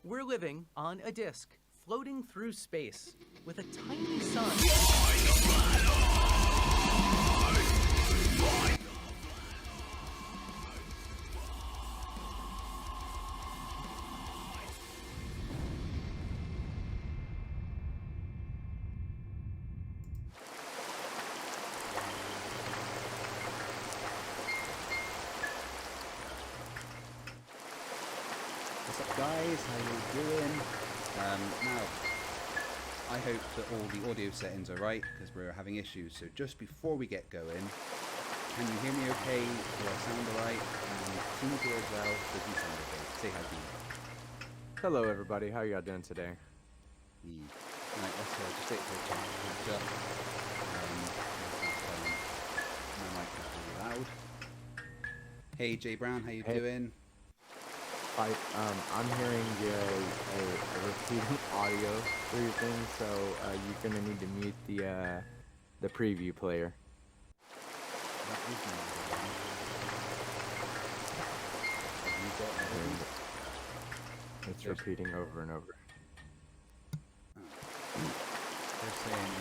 We're living on a disk, floating through space, with a tiny sun. What's up, guys? How you doing? Now, I hope that all the audio settings are right because we're having issues. So just before we get going, can you hear me okay? Do I sound alright? And Team's here as well. Does he sound okay? Say hi, Team. Hello, everybody. How y'all doing today? Right, let's just wait for the chat to catch up. My mic is really loud. Hey, Jay Brown, how you doing? I'm hearing a repeating audio through your thing, so you're gonna need to mute the preview player. That is me. It's repeating over and over. They're saying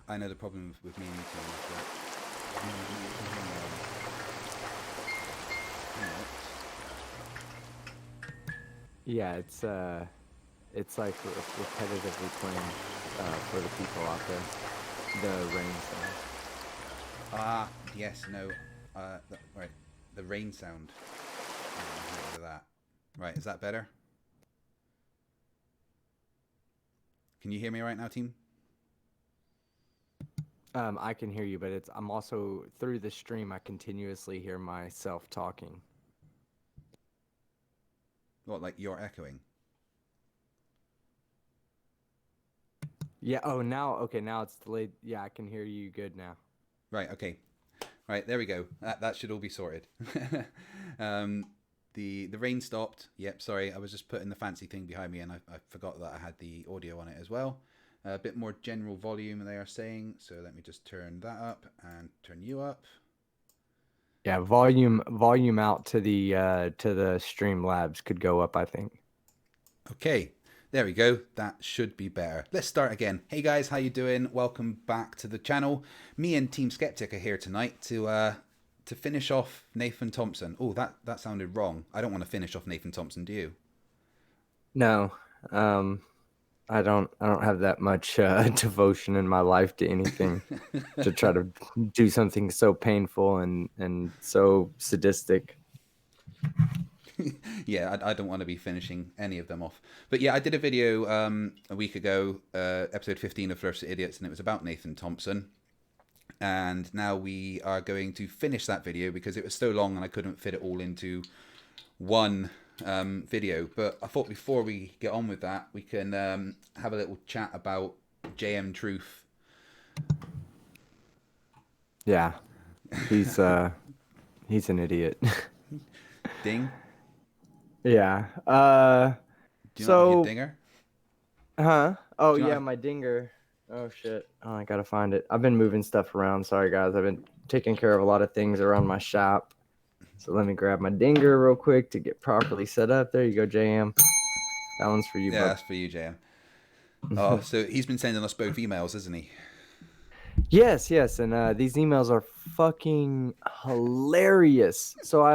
I know the problem with me and you two is that Yeah, it's like repetitively playing for the people out there. The rain sound. Yes, no, right, the rain sound. Get rid of that. Right, is that better? Can you hear me right now, team? I can hear you, but I'm also through the stream. I continuously hear myself talking. What, like you're echoing? Yeah. Oh, now it's delayed. Yeah, I can hear you good now. Right. Okay. Right. There we go. That should all be sorted. The rain stopped. Yep. Sorry, I was just putting the fancy thing behind me, and I forgot that I had the audio on it as well. A bit more general volume, they are saying. So let me just turn that up and turn you up. Yeah, volume out to the Streamlabs could go up, I think. Okay, there we go. That should be better. Let's start again. Hey guys, how you doing? Welcome back to the channel. Me and Team Skeptic are here tonight to finish off Nathan Thompson. Oh, that sounded wrong. I don't want to finish off Nathan Thompson, do you? No. I don't have that much devotion in my life to anything to try to do something so painful and so sadistic. Yeah, I don't want to be finishing any of them off. But yeah, I did a video a week ago, episode 15 of Flerfs Idiots, and it was about Nathan Thompson. And now we are going to finish that video because it was so long and I couldn't fit it all into one video. But I thought before we get on with that, we can have a little chat about JM Truth. Yeah, he's an idiot. Ding. Yeah. Do you not have your dinger? Huh? Oh yeah, my dinger. Oh shit. Oh, I gotta find it. I've been moving stuff around. Sorry guys. I've been taking care of a lot of things around my shop. So let me grab my dinger real quick to get properly set up. There you go, JM. That one's for you, Yeah, bud. that's for you, JM. Oh, so he's been sending us both emails, isn't he? Yes, and these emails are fucking hilarious. So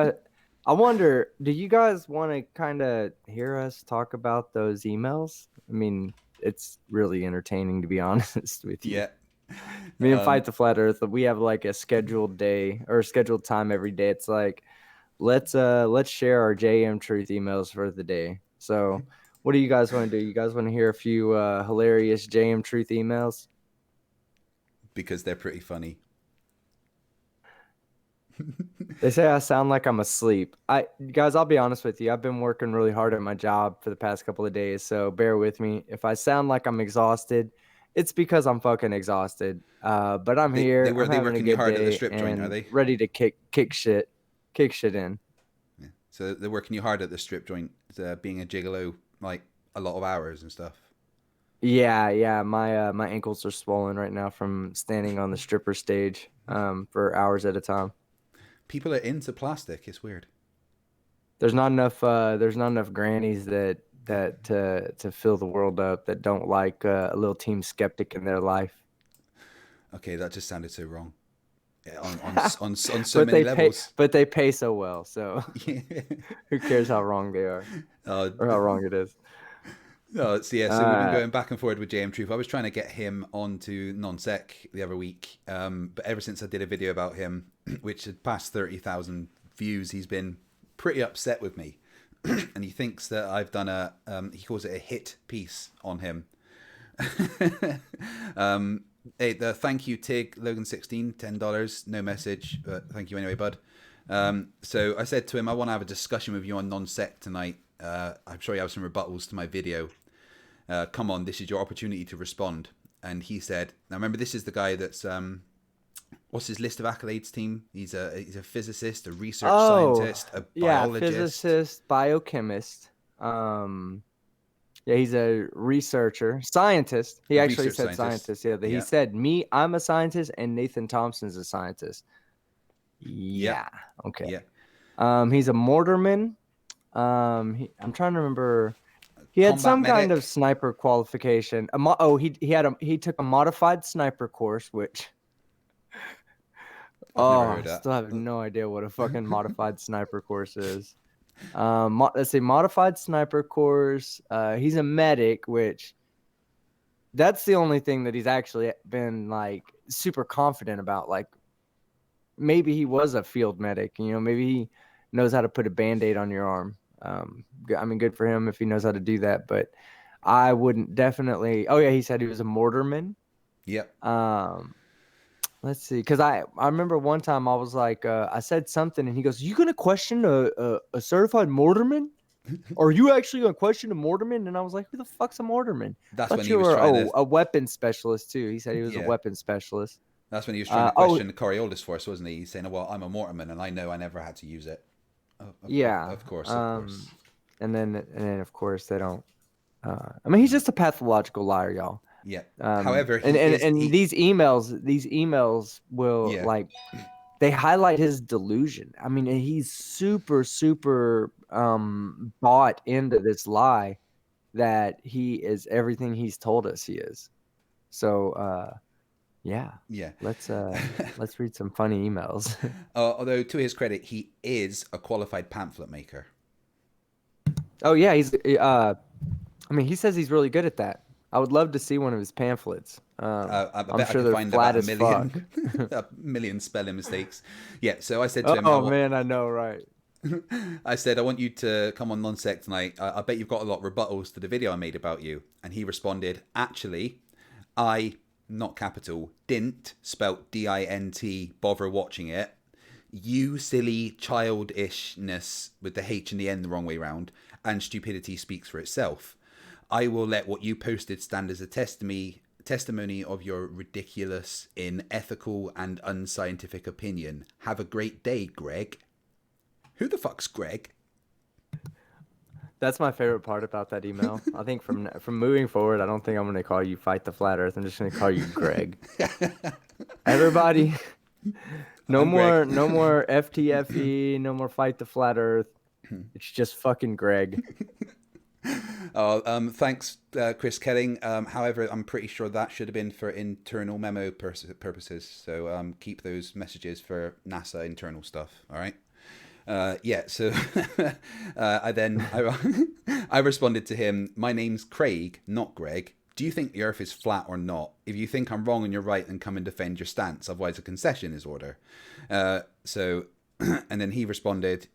I wonder, do you guys want to kind of hear us talk about those emails? I mean, it's really entertaining, to be honest with you. Yeah. Me and Fight the Flat Earth, we have like a scheduled day or scheduled time every day. It's like, let's share our JM Truth emails for the day. So what do you guys want to do? You guys want to hear a few hilarious JM Truth emails? Because they're pretty funny. They say I sound like I'm asleep. Guys, I'll be honest with you. I've been working really hard at my job for the past couple of days, so bear with me. If I sound like I'm exhausted, it's because I'm fucking exhausted. But I'm here. I'm having a good day at the strip joint, are and they? ready to kick shit in. Yeah. So they're working you hard at the strip joint, being a gigolo, like a lot of hours and stuff. Yeah. My ankles are swollen right now from standing on the stripper stage for hours at a time. People are into plastic. It's weird. There's not enough. There's not enough grannies that to fill the world up that don't like a little Team Skeptic in their life. Okay, that just sounded so wrong. Yeah, on so But many they levels. but they pay so well. So Yeah. who cares how wrong they are or how wrong it is? No, so yeah, so we've been going back and forward with JM Truth. I was trying to get him onto non-sec the other week, but ever since I did a video about him, which had passed 30,000 views, he's been pretty upset with me, and he thinks that I've done he calls it a hit piece on him. Hey, the thank you Tig Logan 16 $10, no message, but thank you anyway, bud. So I said to him, I want to have a discussion with you on non-sec tonight. I'm sure you have some rebuttals to my video. Come on, this is your opportunity to respond. And he said, now remember, this is the guy that's what's his list of accolades, team? He's a physicist, a research scientist, a biologist. Yeah, physicist, biochemist. Yeah, he's a researcher, scientist. He actually said scientist. Yeah, he said me. I'm a scientist, and Nathan Thompson's a scientist. Yeah. Okay. Yeah. He's a mortarman. I'm trying to remember. He had some kind of sniper qualification. He took a modified sniper course, which I still have no idea what a fucking modified sniper course is. Let's see, modified sniper course. He's a medic, which that's the only thing that he's actually been like super confident about. Like maybe he was a field medic, maybe he knows how to put a Band-Aid on your arm. I mean, good for him if he knows how to do that, but I wouldn't definitely. Oh yeah, he said he was a mortarman. Yep. Let's see, because I remember one time I was like, I said something, and he goes, "You gonna question a certified mortarman? Are you actually gonna question a mortarman?" And I was like, "Who the fuck's a mortarman?" That's when he was trying a weapons specialist too. He said he was a weapons specialist. That's when he was trying to question the Coriolis force, wasn't he? He's saying, "Well, I'm a mortarman, and I know I never had to use it." Of course. And then of course they don't. I mean, he's just a pathological liar, y'all. Yeah. However, these emails will like they highlight his delusion. I mean, he's super bought into this lie that he is everything he's told us he is. So yeah. Let's read some funny emails. Although to his credit, he is a qualified pamphlet maker. Oh yeah, he's I mean, he says he's really good at that. I would love to see one of his pamphlets. I'm sure they're flat as fuck. A million spelling mistakes. Yeah, so I said to him, "Oh man, I know, right?" I said, "I want you to come on non-sec tonight. I bet you've got a lot of rebuttals to the video I made about you." And he responded, "Actually, I, not capital, didn't, spelt D-I-N-T, bother watching it. You silly childishness with the H and the N the wrong way round, and stupidity speaks for itself. I will let what you posted stand as a testimony of your ridiculous, unethical, and unscientific opinion. Have a great day, Greg." Who the fuck's Greg? That's my favorite part about that email. I think from moving forward, I don't think I'm going to call you Fight the Flat Earth. I'm just going to call you Greg. Everybody, no more FTFE, no more Fight the Flat Earth. It's just fucking Greg. Thanks, Chris Kelling. However, I'm pretty sure that should have been for internal memo purposes. So keep those messages for NASA internal stuff. All right. So I responded to him. My name's Craig, not Greg. Do you think the Earth is flat or not? If you think I'm wrong and you're right, then come and defend your stance. Otherwise, a concession is order. And then he responded.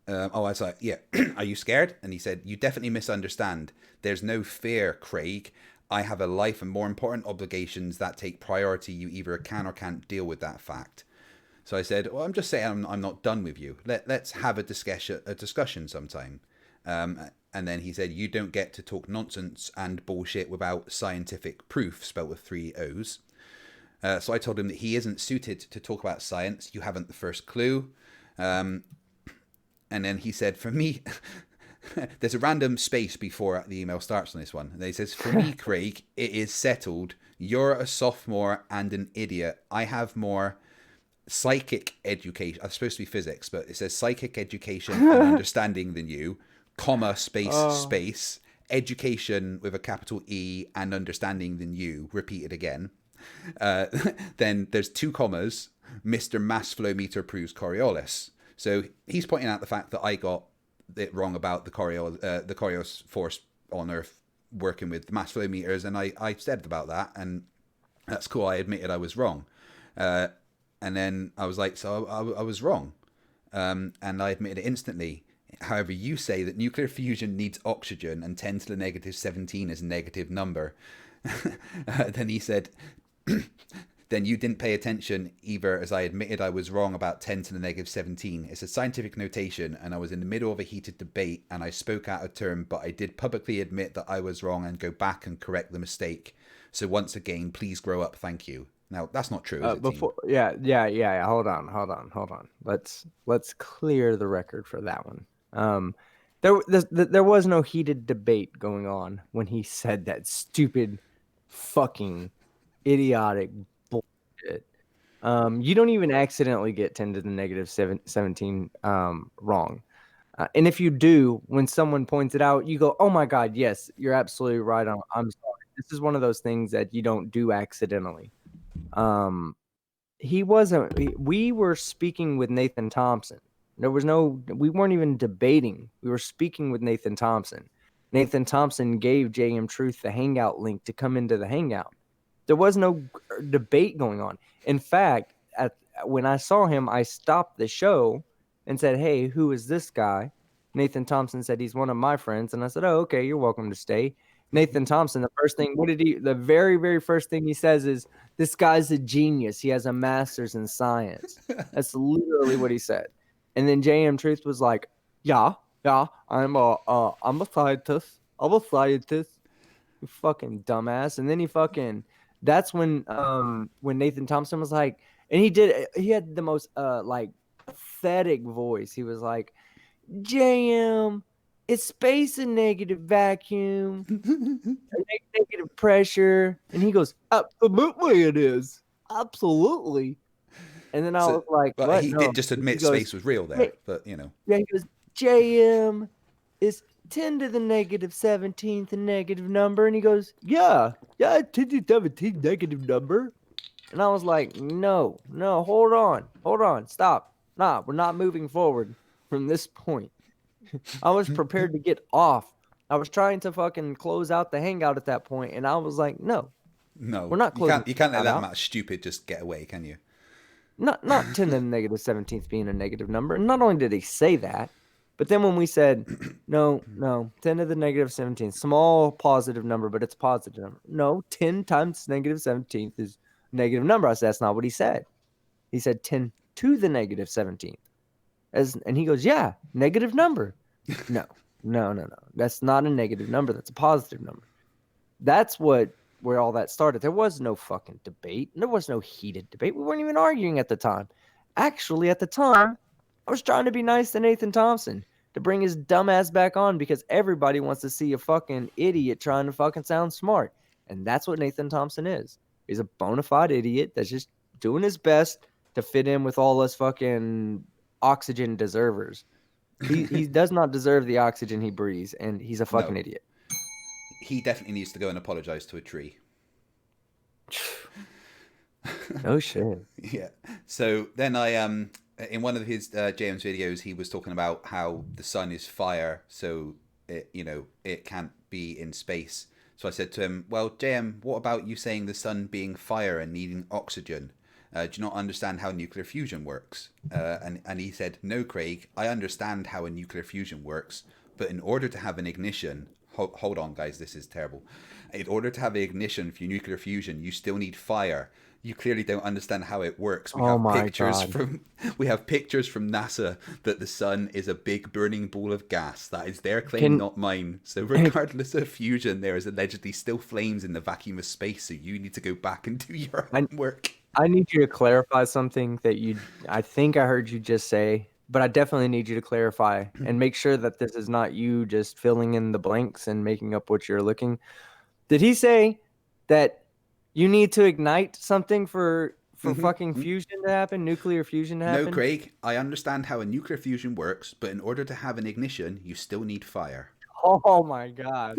I was like, yeah, are you scared? And he said, you definitely misunderstand. There's no fear, Craig. I have a life and more important obligations that take priority. You either can or can't deal with that fact. So I said, well, I'm just saying I'm not done with you. Let's have a discussion sometime. And then he said, you don't get to talk nonsense and bullshit without scientific proof, spelled with 3 O's. So I told him that he isn't suited to talk about science. You haven't the first clue. And then he said, for me, there's a random space before the email starts on this one. And he says, for me, Craig, it is settled. You're a sophomore and an idiot. I have more psychic education. It's supposed to be physics, but it says psychic education and understanding than you, comma, space, education with a capital E and understanding than you, repeated again. Then there's 2 commas, Mr. Mass Flow Meter proves Coriolis. So he's pointing out the fact that I got it wrong about the Coriolis force on Earth working with mass flow meters, and I said about that, and that's cool. I admitted I was wrong. And then I was like, so I was wrong. And I admitted it instantly. However, you say that nuclear fusion needs oxygen and 10 to the negative 17 is a negative number. Then he said, then you didn't pay attention either, as I admitted I was wrong about 10 to the negative 17. It's a scientific notation, and I was in the middle of a heated debate, and I spoke out of turn, but I did publicly admit that I was wrong and go back and correct the mistake. So once again, please grow up. Thank you. Now, that's not true, is it, Before, yeah. Hold on. Let's clear the record for that one. There was no heated debate going on when he said that stupid, fucking, idiotic bullshit. You don't even accidentally get 10 to the negative 17 wrong. And if you do, when someone points it out, you go, "Oh my God, yes, you're absolutely right. I'm sorry." This is one of those things that you don't do accidentally. We were speaking with Nathan Thompson. We weren't even debating. We were speaking with Nathan Thompson. Nathan Thompson gave JM Truth the Hangout link to come into the Hangout. There was no debate going on. In fact, when I saw him, I stopped the show and said, "Hey, who is this guy?" Nathan Thompson said, "He's one of my friends." And I said, "Oh, okay, you're welcome to stay." Nathan Thompson, the very, very first thing he says is, "This guy's a genius. He has a master's in science." That's literally what he said. And then JM Truth was like, yeah, I'm a scientist. I'm a scientist. You fucking dumbass. And then that's when Nathan Thompson was like, and he had the most like pathetic voice. He was like, "JM, is space a negative vacuum? Negative pressure?" And he goes, "Absolutely it is. Absolutely." And then I was like, but what? he No. did just admit space was real there, but you know. Yeah, he goes, "JM, is 10 to the negative 17th a negative number?" And he goes, yeah, 10 to the 17th negative number. And I was like, no, hold on, stop. Nah, we're not moving forward from this point. I was prepared to get off. I was trying to fucking close out the Hangout at that point, and I was like, no, we're not closing. You can't let that much stupid just get away, can you? Not 10 to the negative 17th being a negative number. And not only did he say that, but then when we said, no, 10 to the negative 17th, small positive number, but it's a positive number. No, 10 times negative 17th is a negative number. I said, that's not what he said. He said 10 to the negative 17th. And he goes, yeah, negative number. No. That's not a negative number. That's a positive number. That's where all that started. There was no fucking debate. There was no heated debate. We weren't even arguing at the time. Actually, at the time, I was trying to be nice to Nathan Thompson to bring his dumb ass back on because everybody wants to see a fucking idiot trying to fucking sound smart. And that's what Nathan Thompson is. He's a bona fide idiot that's just doing his best to fit in with all us fucking oxygen deservers. He does not deserve the oxygen he breathes, and he's a fucking idiot. He definitely needs to go and apologize to a tree. No shit. Yeah. So then I in one of his JM's videos, he was talking about how the sun is fire, so it can't be in space. So I said to him, "Well, JM, what about you saying the sun being fire and needing oxygen? Do you not understand how nuclear fusion works?" And he said, "No, Craig, I understand how a nuclear fusion works, but in order to have an ignition." Hold on, guys, this is terrible. In order to have an ignition for nuclear fusion, you still need fire. You clearly don't understand how it works. We have pictures from NASA that the sun is a big burning ball of gas. That is their claim, not mine. So regardless of fusion, there is allegedly still flames in the vacuum of space. So you need to go back and do your homework. I need you to clarify something that I think I heard you just say. But I definitely need you to clarify and make sure that this is not you just filling in the blanks and making up what you're looking. Did he say that you need to ignite something for for fucking fusion to happen, nuclear fusion to happen? No, Craig, I understand how a nuclear fusion works, but in order to have an ignition, you still need fire. Oh my god.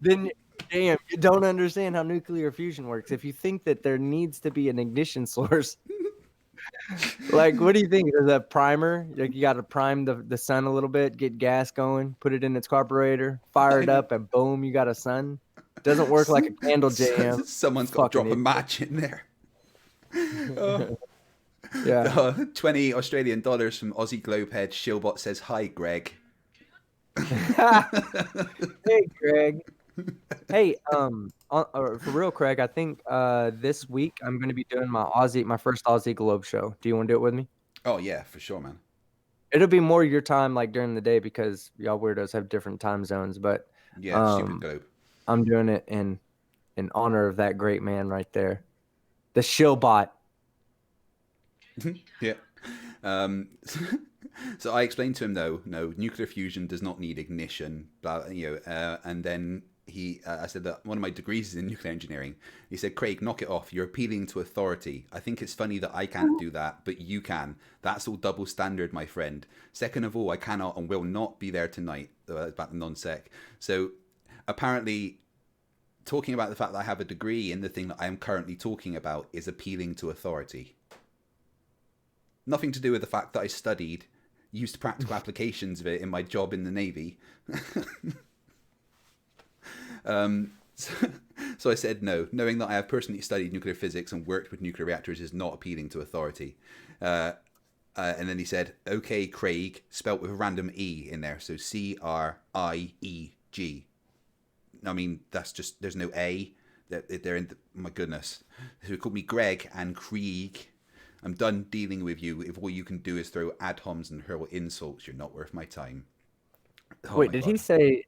Then damn, you don't understand how nuclear fusion works. If you think that there needs to be an ignition source, like what do you think? There's a primer, like you got to prime the sun a little bit, get gas going, put it in its carburetor, fire it up, and boom, you got a sun. Doesn't work like a candle jam. Someone's got to drop a match in there. Yeah. 20 Australian dollars from Aussie Globehead. Shillbot says, "Hi, Greg." Hey, Greg. Hey, for real, Craig, I think this week I'm going to be doing my first Aussie Globe show. Do you want to do it with me? Oh, yeah, for sure, man. It'll be more your time, like during the day, because y'all weirdos have different time zones. But yeah, stupid Globe. I'm doing it in honor of that great man right there, the Shillbot. Yeah. So I explained to him, though, no, nuclear fusion does not need ignition, blah, and then I said that one of my degrees is in nuclear engineering. He said, "Craig, knock it off. You're appealing to authority. I think it's funny that I can't do that, but you can. That's all double standard, my friend. Second of all, I cannot and will not be there tonight." About the non-sec. So apparently, talking about the fact that I have a degree in the thing that I am currently talking about is appealing to authority. Nothing to do with the fact that I studied, used practical applications of it in my job in the Navy. So I said no, knowing that I have personally studied nuclear physics and worked with nuclear reactors is not appealing to authority. And then he said, "Okay, Craig," spelt with a random E in there. So CRIEG. I mean, that's just, there's no A. They're in, my goodness. So he called me Greg and Krieg. I'm done dealing with you. If all you can do is throw ad homs and hurl insults, you're not worth my time. Oh, wait, did he say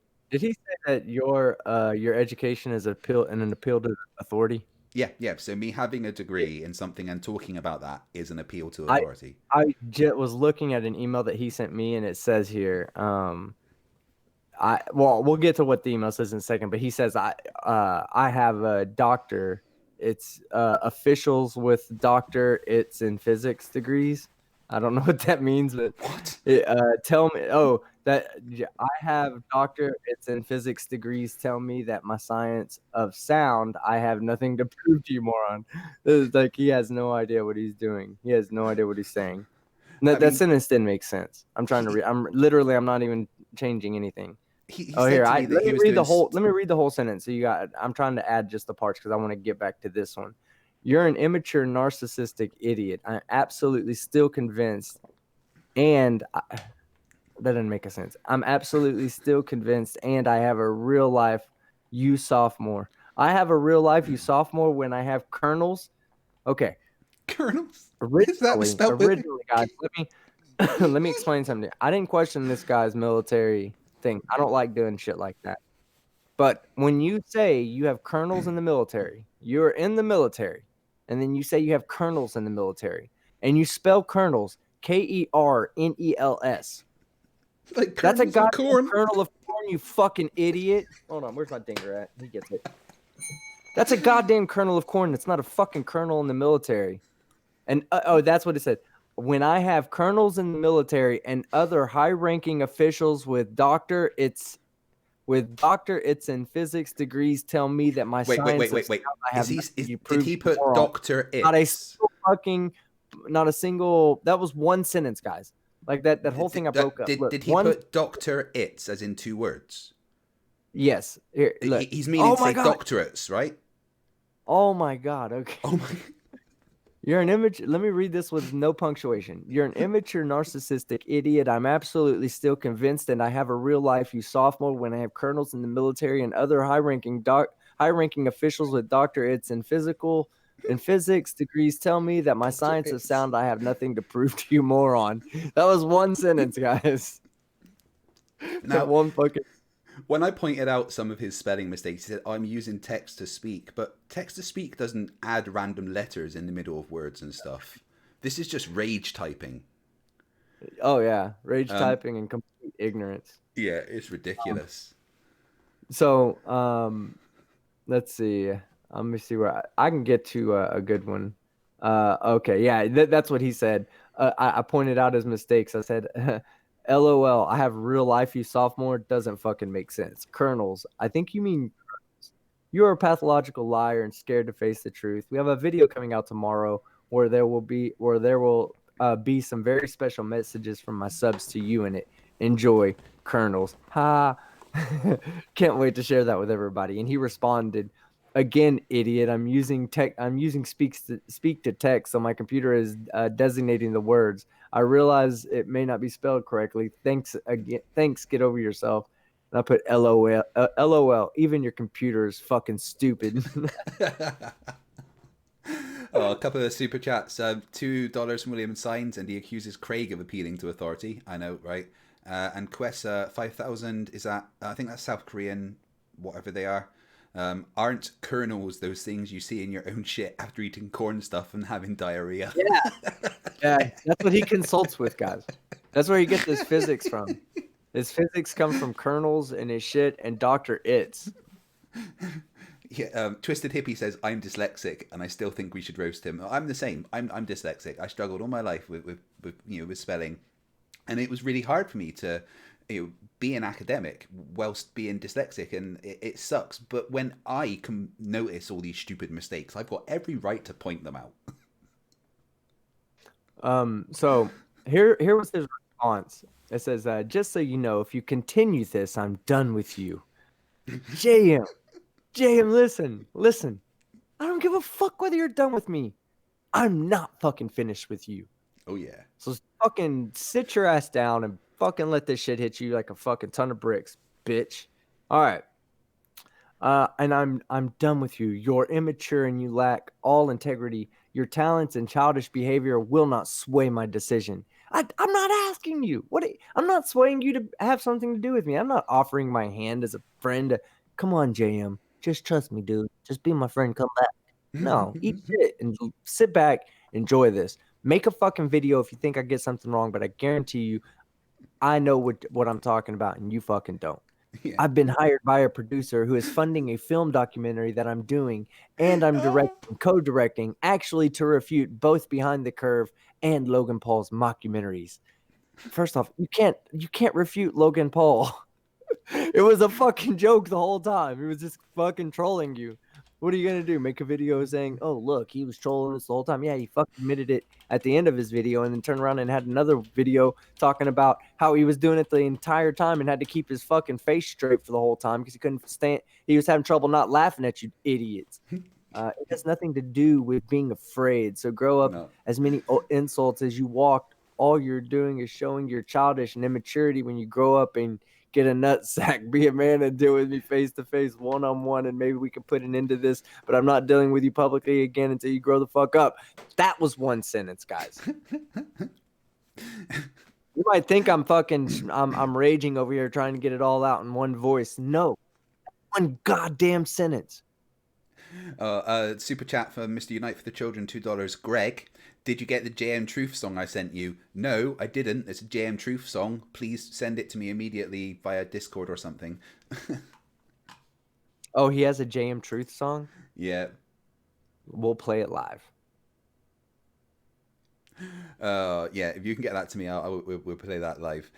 that your education is an appeal to authority? Yeah. So me having a degree in something and talking about that is an appeal to authority. I was looking at an email that he sent me, and it says here, we'll get to what the email says in a second, but he says I have a doctor. It's officials with doctorates in physics degrees. I don't know what that means, but what? Tell me. Oh, that I have doctorates in physics degrees. Tell me that my science of sound, I have nothing to prove to you, moron. It's like he has no idea what he's doing. He has no idea what he's saying. That sentence didn't make sense. I'm trying to read. I'm not even changing anything. Let me read the whole sentence. So I'm trying to add just the parts because I want to get back to this one. "You're an immature, narcissistic idiot. I'm absolutely still convinced, and that didn't make a sense. I'm absolutely still convinced, and I have a real life you sophomore. I have a real life you sophomore when I have kernels." Okay. Kernels? Originally, guys, let me explain something. I didn't question this guy's military thing. I don't like doing shit like that. But when you say you have colonels in the military, you're in the military, and then you say you have colonels in the military, and you spell colonels KERNELS. Like that's a goddamn kernel of corn, you fucking idiot. Hold on, where's my dinger at? He gets it. That's a goddamn kernel of corn. It's not a fucking colonel in the military. And that's what it said. When I have colonels in the military and other high-ranking officials with doctorates in physics degrees tell me that my science wait. Did he put doctor it? Not a single. That was one sentence, guys. Like that whole thing I broke up. Did he put doctor it's as in 2 words? Yes. Here, look. He's meaning to say doctorates, right? Oh my god. Okay. Oh my. You're an immature. Let me read this with no punctuation. "You're an immature, narcissistic idiot. I'm absolutely still convinced, and I have a real life you sophomore when I have colonels in the military and other high-ranking officials with doctorates in physics degrees tell me that my science of sound, I have nothing to prove to you, moron." That was one sentence, guys. Now, one fucking. When I pointed out some of his spelling mistakes, he said, "I'm using text to speak," but text to speak doesn't add random letters in the middle of words and stuff. This is just rage typing. Oh yeah, rage typing and complete ignorance. Yeah, it's ridiculous. So let's see. Let me see where I can get to a good one. Okay, yeah, that's what he said. I pointed out his mistakes. I said, "LOL, I have real life. You sophomore doesn't fucking make sense." Colonels, I think you mean colonels. You are a pathological liar and scared to face the truth. We have a video coming out tomorrow where there will be some very special messages from my subs to you in it. Enjoy, Colonels. Ha! Can't wait to share that with everybody. And he responded, again, idiot. I'm using speak to text, so my computer is designating the words. I realize it may not be spelled correctly. Thanks again. Thanks. Get over yourself. And I put LOL. LOL. Even your computer is fucking stupid. Oh, a couple of super chats. $2 from William Signs, and he accuses Craig of appealing to authority. I know, right? And Quessa 5,000 is that? I think that's South Korean, whatever they are. Aren't kernels those things you see in your own shit after eating corn stuff and having diarrhea? Yeah, yeah. That's what he consults with, guys. That's where he gets his physics from. His physics come from kernels and his shit and Dr. Itz. Yeah, Twisted Hippie says, I'm dyslexic and I still think we should roast him. I'm the same. I'm dyslexic. I struggled all my life with spelling. And it was really hard for me to be an academic whilst being dyslexic, and it sucks. But when I can notice all these stupid mistakes, I've got every right to point them out. So here was his response. It says, just so you know, if you continue this, I'm done with you. JM, listen. I don't give a fuck whether you're done with me. I'm not fucking finished with you. Oh, yeah. So fucking sit your ass down and fucking let this shit hit you like a fucking ton of bricks, bitch. All right. And I'm done with you. You're immature and you lack all integrity. Your talents and childish behavior will not sway my decision. I'm not asking you. I'm not swaying you to have something to do with me. I'm not offering my hand as a friend. Come on, JM. Just trust me, dude. Just be my friend. Come back. No, eat shit and sit back. Enjoy this. Make a fucking video if you think I get something wrong, but I guarantee you, I know what I'm talking about, and you fucking don't. Yeah. I've been hired by a producer who is funding a film documentary that I'm doing, and I'm co-directing, actually to refute both Behind the Curve and Logan Paul's mockumentaries. First off, you can't refute Logan Paul. It was a fucking joke the whole time. He was just fucking trolling you. What are you gonna do? Make a video saying, "Oh, look, he was trolling us the whole time." Yeah, he fucking admitted it at the end of his video, and then turned around and had another video talking about how he was doing it the entire time and had to keep his fucking face straight for the whole time because he couldn't stand. He was having trouble not laughing at you, idiots. It has nothing to do with being afraid. So grow up. As many insults as you walked. All you're doing is showing your childish and immaturity when you grow up and get a nut sack, be a man and deal with me face to face, one on one, and maybe we can put an end to this. But I'm not dealing with you publicly again until you grow the fuck up. That was one sentence, guys. You might think I'm raging over here trying to get it all out in one voice. No, one goddamn sentence. Super chat from Mr. Unite for the Children, $2. Greg, did you get the JM Truth song I sent you? No, I didn't. It's a JM Truth song. Please send it to me immediately via Discord or something. Oh, he has a JM Truth song? Yeah. We'll play it live. Yeah, if you can get that to me, we'll play that live.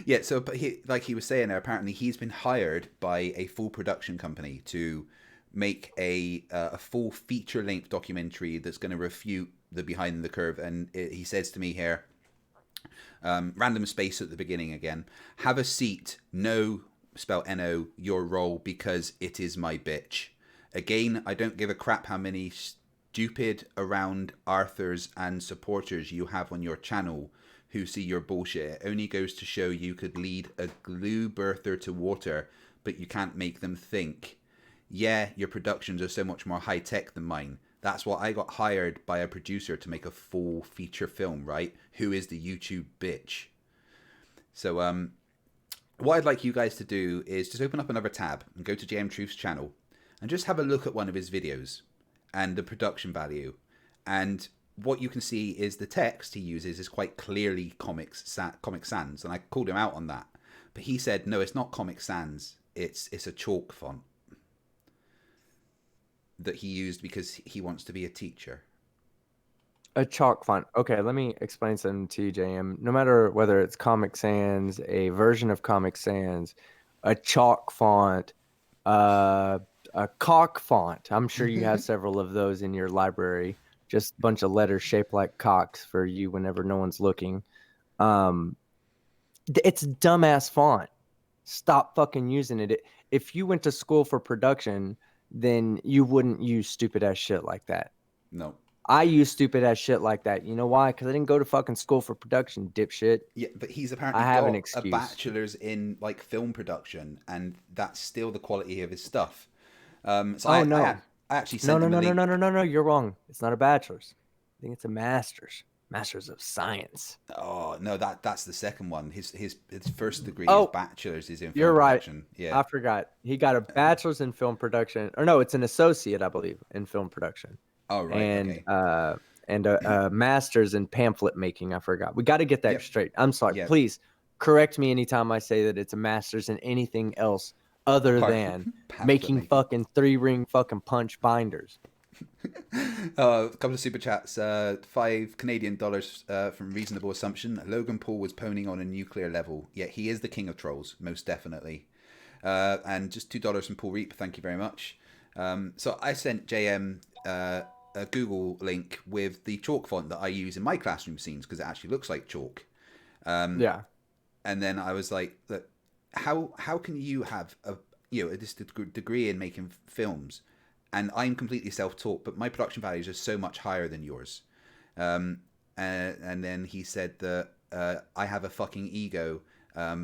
Yeah, so but like he was saying there, apparently he's been hired by a full production company to make a full feature-length documentary that's going to refute the Behind the Curve. And he says to me here, random space at the beginning again, have a seat, no, spell N-O, your role, because it is my bitch. Again, I don't give a crap how many stupid around Arthurs and supporters you have on your channel who see your bullshit. It only goes to show you could lead a glue birther to water, but you can't make them think. Yeah, your productions are so much more high-tech than mine. That's why I got hired by a producer to make a full feature film, right? Who is the YouTube bitch? So, what I'd like you guys to do is just open up another tab and go to JM Truth's channel and just have a look at one of his videos and the production value. And what you can see is the text he uses is quite clearly Comic Sans, and I called him out on that. But he said, no, it's not Comic Sans. It's a chalk font. that he used because he wants to be a teacher. A chalk font. Okay, let me explain something to you, JM. No matter whether it's Comic Sans, a version of Comic Sans, a chalk font, a cock font. I'm sure you have several of those in your library. Just a bunch of letters shaped like cocks for you whenever no one's looking. It's dumbass font. Stop fucking using it. If you went to school for production, then you wouldn't use stupid ass shit like that. No. I use stupid ass shit like that. You know why? Because I didn't go to fucking school for production, dipshit. Yeah, but he's apparently I have an got a excuse. bachelor's in like film production, and that's still the quality of his stuff. So no. I actually sent No. him a link. No. You're wrong. It's not a bachelor's. I think it's a master's. Master's of Science. Oh no, that's the second one. His first degree, Oh, his bachelor's, is in film You're right. production. Yeah. I forgot. He got a bachelor's in film production. Or no, it's an associate, I believe, in film production. Oh right. And Okay. and a master's in pamphlet making. I forgot. We got to get that Yep. straight. I'm sorry. Yep. Please correct me anytime I say that it's a master's in anything else other Apart than from pamphlet making making. fucking 3-ring fucking punch binders. A couple of super chats. $5 Canadian from Reasonable Assumption. Logan Paul was poning on a nuclear level. Yeah, he is the king of trolls, most definitely. And just $2 from Paul Reap. Thank you very much. So I sent JM a Google link with the chalk font that I use in my classroom scenes because it actually looks like chalk. Yeah. And then I was like, look, how can you have a degree in making films, and I'm completely self-taught, but my production values are so much higher than yours. And then he said that I have a fucking ego.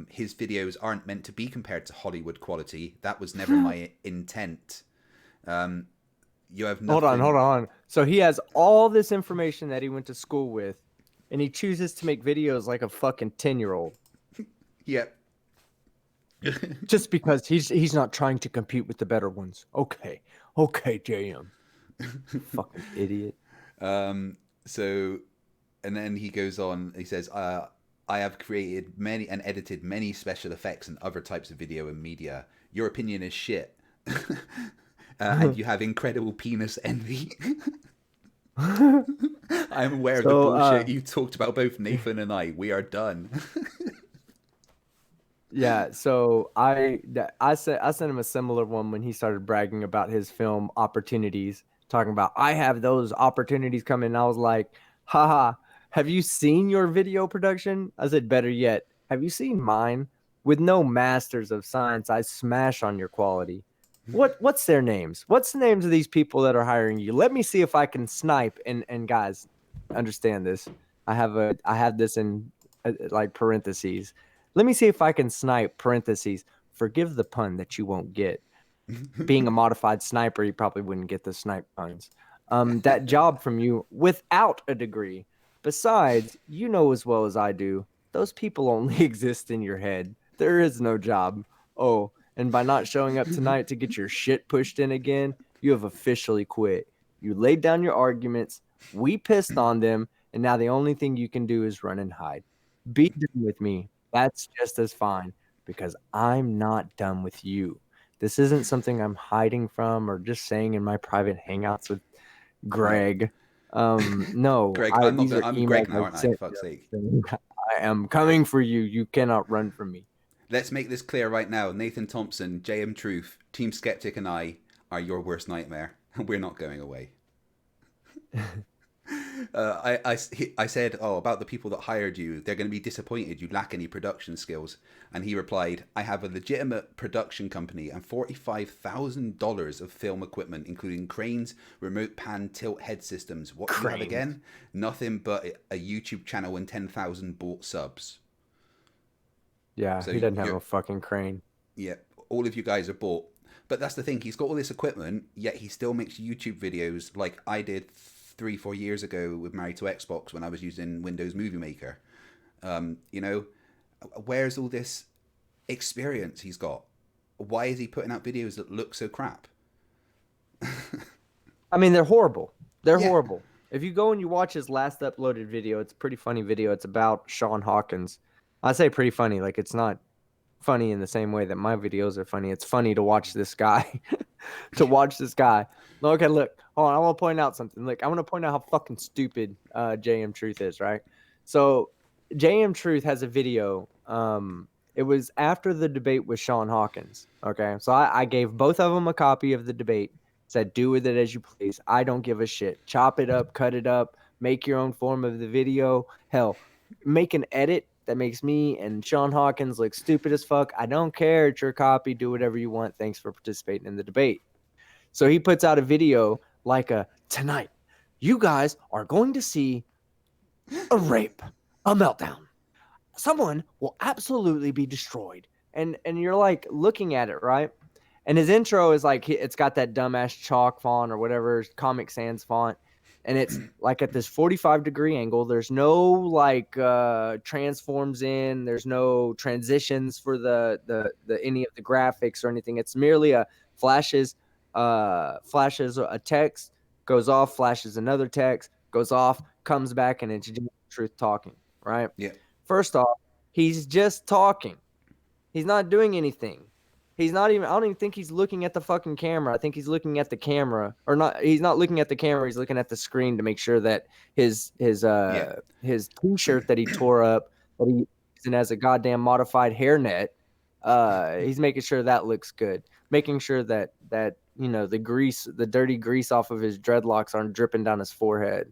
His videos aren't meant to be compared to Hollywood quality. That was never my intent. You have nothing. Hold on. So he has all this information that he went to school with, and he chooses to make videos like a fucking 10-year-old. Yep. Just because he's not trying to compete with the better ones. Okay, JM. Fucking idiot. So, and then he goes on. He says, "I have created many and edited many special effects and other types of video and media. Your opinion is shit, and you have incredible penis envy." I'm aware of the bullshit you talked about, both Nathan and I. We are done. Yeah, so I sent him a similar one when he started bragging about his film opportunities, talking about I have those opportunities coming. And I was like, haha, have you seen your video production? I said, better yet, have you seen mine? With no masters of science, I smash on your quality. What's their names? What's the names of these people that are hiring you? Let me see if I can snipe. And guys, understand this. I have this in like parentheses. Let me see if I can snipe, parentheses, forgive the pun that you won't get. Being a modified sniper, you probably wouldn't get the snipe puns. That job from you without a degree. Besides, you know as well as I do, those people only exist in your head. There is no job. Oh, and by not showing up tonight to get your shit pushed in again, you have officially quit. You laid down your arguments, we pissed on them, and now the only thing you can do is run and hide. Be done with me. That's just as fine, because I'm not done with you. This isn't something I'm hiding from or just saying in my private hangouts with Greg. No, Greg, I'm Greg now, aren't I? Fuck's sake. I am coming for you. You cannot run from me. Let's make this clear right now. Nathan Thompson, JM Truth, Team Skeptic, and I are your worst nightmare. We're not going away. I said, about the people that hired you, they're going to be disappointed you lack any production skills. And he replied, I have a legitimate production company and $45,000 of film equipment, including cranes, remote pan, tilt head systems. What do you have again? Nothing but a YouTube channel and 10,000 bought subs. Yeah, so he doesn't have a fucking crane. Yeah, all of you guys are bought. But that's the thing, he's got all this equipment, yet he still makes YouTube videos like I did 3-4 years ago with Married to Xbox when I was using Windows Movie Maker. Where's all this experience he's got? Why is he putting out videos that look so crap? I mean, they're horrible. They're horrible. If you go and you watch his last uploaded video, it's a pretty funny video. It's about Sean Hawkins. I say pretty funny, like it's not funny in the same way that my videos are funny. It's funny to watch this guy. to watch this guy. Okay, look, hold on. I want to point out something. Look, I want to point out how fucking stupid JM Truth is, right? So JM Truth has a video. It was after the debate with Sean Hawkins. Okay, so I gave both of them a copy of the debate. Said, do with it as you please. I don't give a shit. Chop it up, cut it up, make your own form of the video. Hell, make an edit that makes me and Sean Hawkins look stupid as fuck. I don't care. It's your copy. Do whatever you want. Thanks for participating in the debate. So he puts out a video like tonight, you guys are going to see a rape, a meltdown. Someone will absolutely be destroyed. And you're like looking at it, right? And his intro is like, it's got that dumbass chalk font or whatever, Comic Sans font. And it's like at this 45-degree angle. There's no like transforms in. There's no transitions for the any of the graphics or anything. It's merely a flashes a text, goes off, flashes another text, goes off, comes back, and it's just Truth talking, right? Yeah. First off, he's just talking. He's not doing anything. He's not even, I don't even think he's looking at the fucking camera. I think he's looking at the camera, or not. He's not looking at the camera. He's looking at the screen to make sure that his t-shirt that he tore up, that he using as a goddamn modified hairnet, he's making sure that looks good. Making sure that the grease, the dirty grease off of his dreadlocks aren't dripping down his forehead.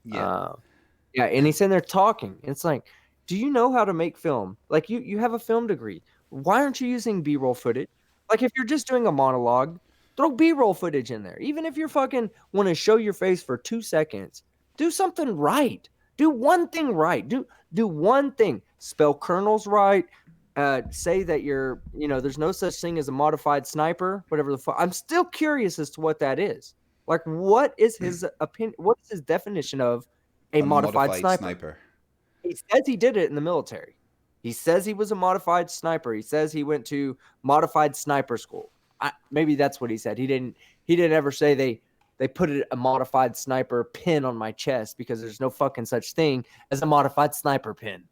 Yeah. And he's in there talking. It's like, do you know how to make film? Like you have a film degree. Why aren't you using B-roll footage? Like if you're just doing a monologue, throw B-roll footage in there. Even if you're fucking want to show your face for 2 seconds, do something right. Do one thing right. Do one thing. Spell kernels right. Say that there's no such thing as a modified sniper, whatever the fuck. I'm still curious as to what that is. Like, what is his opinion? What is his definition of a modified sniper? He says he did it in the military. He says he was a modified sniper. He says he went to modified sniper school. Maybe that's what he said. He didn't ever say they put a modified sniper pin on my chest, because there's no fucking such thing as a modified sniper pin.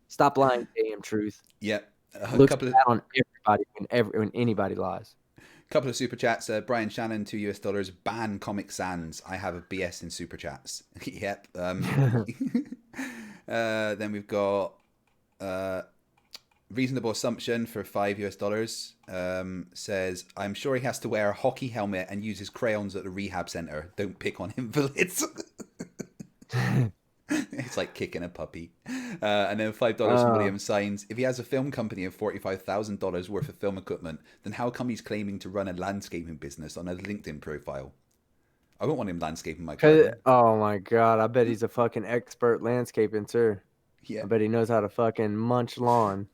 Stop lying, damn Truth. Yep. Look bad on everybody when anybody lies. Couple of super chats. Brian Shannon, $2 ban Comic Sans. I have a BS in super chats. Yep. Then we've got reasonable assumption for $5. Says, I'm sure he has to wear a hockey helmet and use his crayons at the rehab center. Don't pick on invalids. It's like kicking a puppy. And then $5 from William Signs. If he has a film company of $45,000 worth of film equipment, then how come he's claiming to run a landscaping business on a LinkedIn profile? I won't want him landscaping my garden. Oh my god, I bet he's a fucking expert landscaping too. Yeah. I bet he knows how to fucking munch lawn.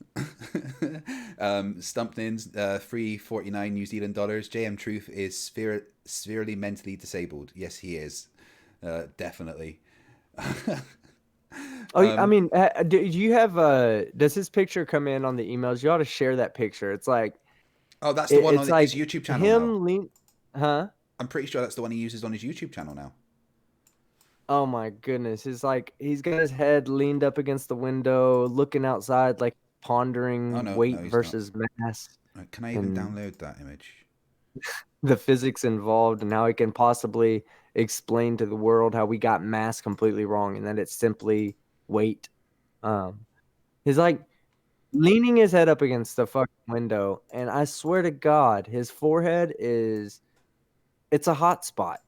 Stumpnins, $3.49 New Zealand dollars. JM Truth is severely mentally disabled. Yes, he is. Definitely. I mean, do you have does his picture come in on the emails? You ought to share that picture. It's like, oh, that's the one on his YouTube channel now. I'm pretty sure that's the one he uses on his YouTube channel now. Oh my goodness. It's like he's got his head leaned up against the window, looking outside, like pondering weight versus mass. Can I even download that image? The physics involved and how he can possibly explain to the world how we got mass completely wrong and that it's simply weight. He's like leaning his head up against the fucking window, and I swear to God, his forehead it's a hot spot.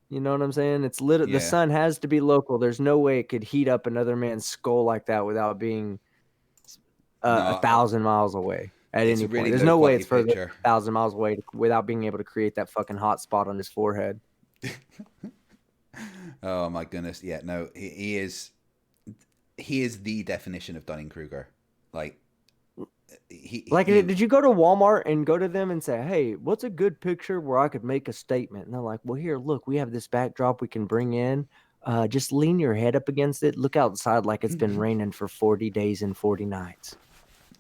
You know what I'm saying? It's lit. The sun has to be local. There's no way it could heat up another man's skull like that without being 1,000 miles away at any point. There's no way it's further 1,000 miles away without being able to create that fucking hot spot on his forehead. Oh my goodness! Yeah, no, he is the definition of Dunning-Kruger. Like, did you go to Walmart and go to them and say, hey, what's a good picture where I could make a statement? And they're like, well, here, look, we have this backdrop we can bring in. Just lean your head up against it. Look outside like it's been raining for 40 days and 40 nights.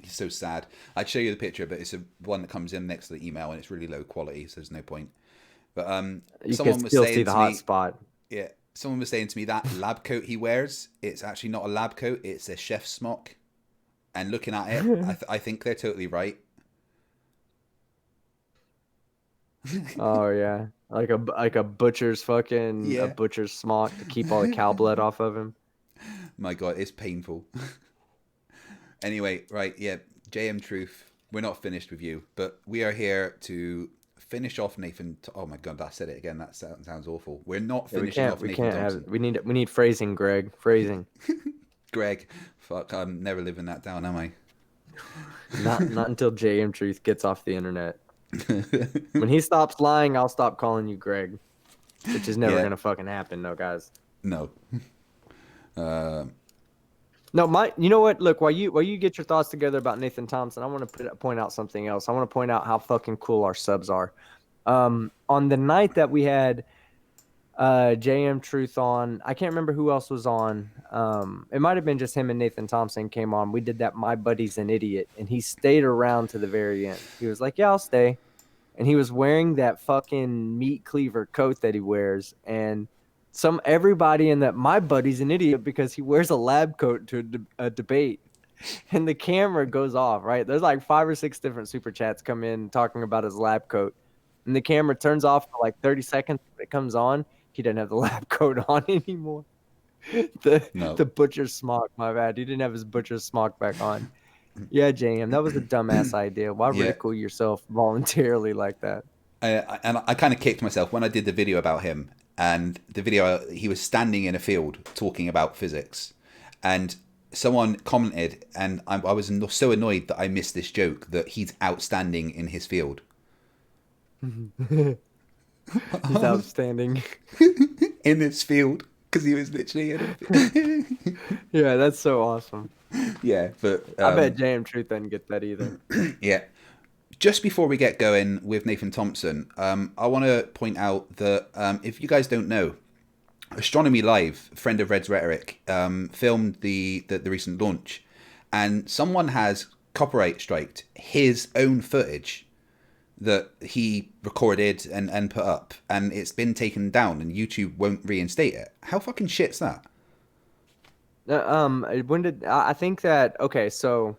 It's so sad. I'd show you the picture, but it's one that comes in next to the email and it's really low quality, so there's no point. But you can still see the hot spot. Yeah, someone was saying to me that lab coat he wears, it's actually not a lab coat, it's a chef's smock. And looking at it, I think they're totally right. Oh yeah, like a butcher's fucking a Yeah. butcher's smock to keep all the cow blood off of him. My God, it's painful. Anyway, right, yeah, JM Truth, we're not finished with you, but we are here to finish off Nathan. Oh my God, I said it again. That sounds awful. We're not Yeah, finishing off we Nathan can't have Thompson. it. We need phrasing, Greg. Phrasing. Greg, fuck, I'm never living that down, am I? Not until JM Truth gets off the internet. When he stops lying, I'll stop calling you Greg, which is never Yeah, gonna fucking happen, no, guys. no. Uh, No, you know what? Look, while you get your thoughts together about Nathan Thompson, I want to point out something else. I want to point out how fucking cool our subs are. On the night that we had JM Truth on, I can't remember who else was on. It might have been just him and Nathan Thompson came on. We did that. My buddy's an idiot, and he stayed around to the very end. He was like, "Yeah, I'll stay," and he was wearing that fucking meat cleaver coat that he wears, and everybody in that my buddy's an idiot because he wears a lab coat to a debate, and the camera goes off. Right, there's like 5 or 6 different super chats come in talking about his lab coat, and the camera turns off for like 30 seconds. When it comes on, he didn't have the lab coat on anymore. The no. the butcher's smock, my bad. He didn't have his butcher's smock back on. Yeah, JM, that was a dumbass idea. Why Yeah. ridicule yourself voluntarily like that? And I kind of kicked myself when I did the video about him. And the video, he was standing in a field talking about physics. And someone commented, and I was so annoyed that I missed this joke, that he's outstanding in his field. He's outstanding. In this field, because he was literally in it. Yeah, that's so awesome. Yeah, but I bet JM Truth didn't get that either. yeah. Just before we get going with Nathan Thompson, I want to point out that if you guys don't know, Astronomy Live, a friend of Red's Rhetoric, filmed the recent launch, and someone has copyright striked his own footage that he recorded and put up, and it's been taken down, and YouTube won't reinstate it. How fucking shit's that? When did I think that? Okay, so,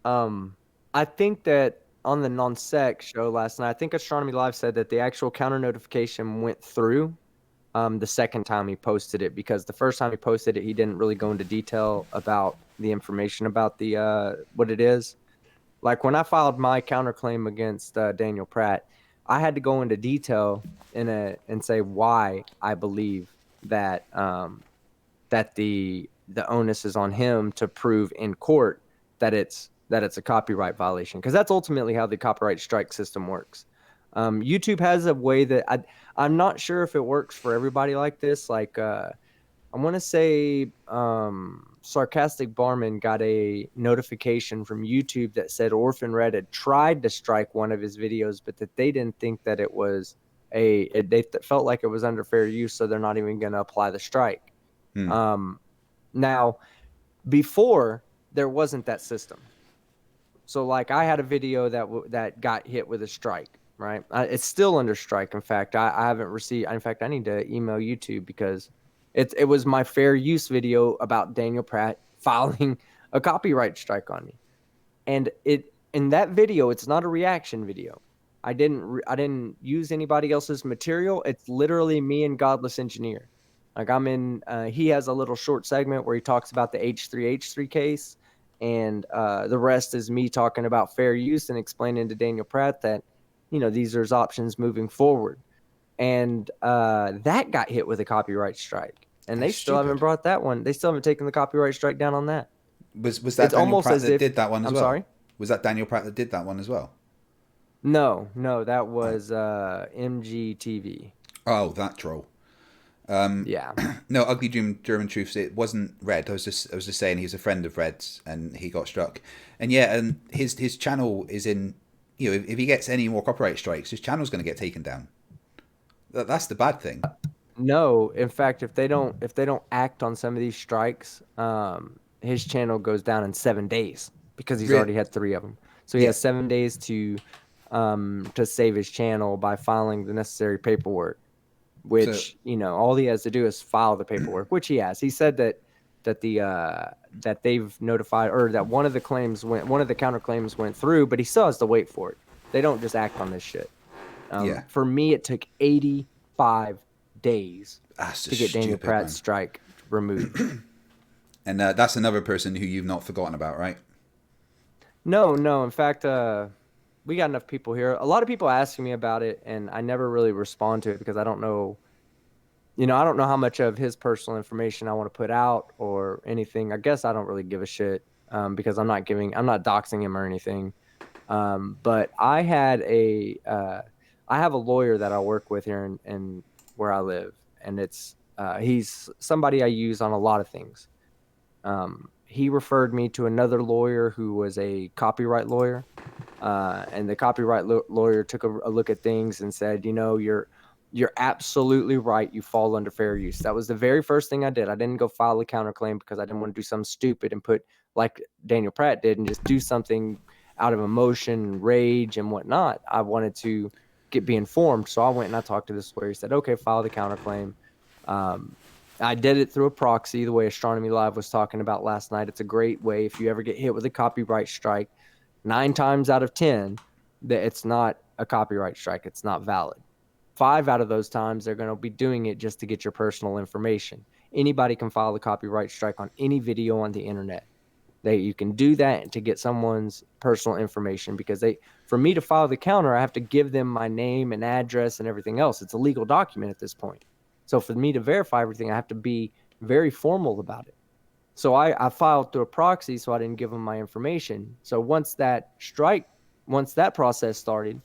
I think that on the non-sec show last night, I think Astronomy Live said that the actual counter notification went through. The second time he posted it, because the first time he posted it, he didn't really go into detail about the information about the what it is. Like when I filed my counterclaim against Daniel Pratt, I had to go into detail and say why I believe that that the onus is on him to prove in court that it's a copyright violation, because that's ultimately how the copyright strike system works. YouTube has a way that I'm not sure if it works for everybody like this. Like I want to say Sarcastic Barman got a notification from YouTube that said Orphan Red had tried to strike one of his videos, but that they didn't think that it was they felt like it was under fair use, so they're not even going to apply the strike. Now, before, there wasn't that system. So like I had a video that got hit with a strike, right? It's still under strike. In fact, I haven't received. In fact, I need to email YouTube because it was my fair use video about Daniel Pratt filing a copyright strike on me, and in that video, it's not a reaction video. I didn't use anybody else's material. It's literally me and Godless Engineer. Like I'm in. He has a little short segment where he talks about the H3H3 case. And the rest is me talking about fair use and explaining to Daniel Pratt that, these are options moving forward. And that got hit with a copyright strike. And they still haven't brought that one. They still haven't taken the copyright strike down on that. Was that it's Daniel almost Pratt as that if, did that one as I'm well? sorry? Was that Daniel Pratt that did that one as well? No, that was MGTV. Oh, that troll. Yeah. No, Ugly German Truths. It wasn't Red. I was just saying he's a friend of Red's, and he got struck. And yeah, and his channel is in. If he gets any more copyright strikes, his channel's going to get taken down. That's the bad thing. No, in fact, if they don't act on some of these strikes, his channel goes down in 7 days because he's already had 3 of them. So he has 7 days to save his channel by filing the necessary paperwork. Which all he has to do is file the paperwork, which he has. He said that they've notified, or that one of the counterclaims went through, but he still has to wait for it. They don't just act on this shit. Yeah. For me, it took 85 days That's to just get Daniel stupid, Pratt's man. strike removed. And that's another person who you've not forgotten about, right? No, no. In fact, we got enough people here. A lot of people asking me about it, and I never really respond to it because I don't know. I don't know how much of his personal information I want to put out or anything. I guess I don't really give a shit because I'm not doxing him or anything. But I have a lawyer that I work with here in where I live, and he's somebody I use on a lot of things. He referred me to another lawyer who was a copyright lawyer, and the copyright lawyer took a look at things and said, you're absolutely right. You fall under fair use. That was the very first thing I did. I didn't go file a counterclaim because I didn't want to do something stupid and put like Daniel Pratt did and just do something out of emotion and rage and whatnot. I wanted to be informed. So I went and I talked to this lawyer. He said, okay, file the counterclaim. I did it through a proxy, the way Astronomy Live was talking about last night. It's a great way if you ever get hit with a copyright strike. 9 times out of 10, that it's not a copyright strike. It's not valid. 5 out of those times, they're going to be doing it just to get your personal information. Anybody can file a copyright strike on any video on the internet. You can do that to get someone's personal information because for me to file the counter, I have to give them my name and address and everything else. It's a legal document at this point. So for me to verify everything, I have to be very formal about it. So I filed through a proxy, so I didn't give them my information. So once that process started,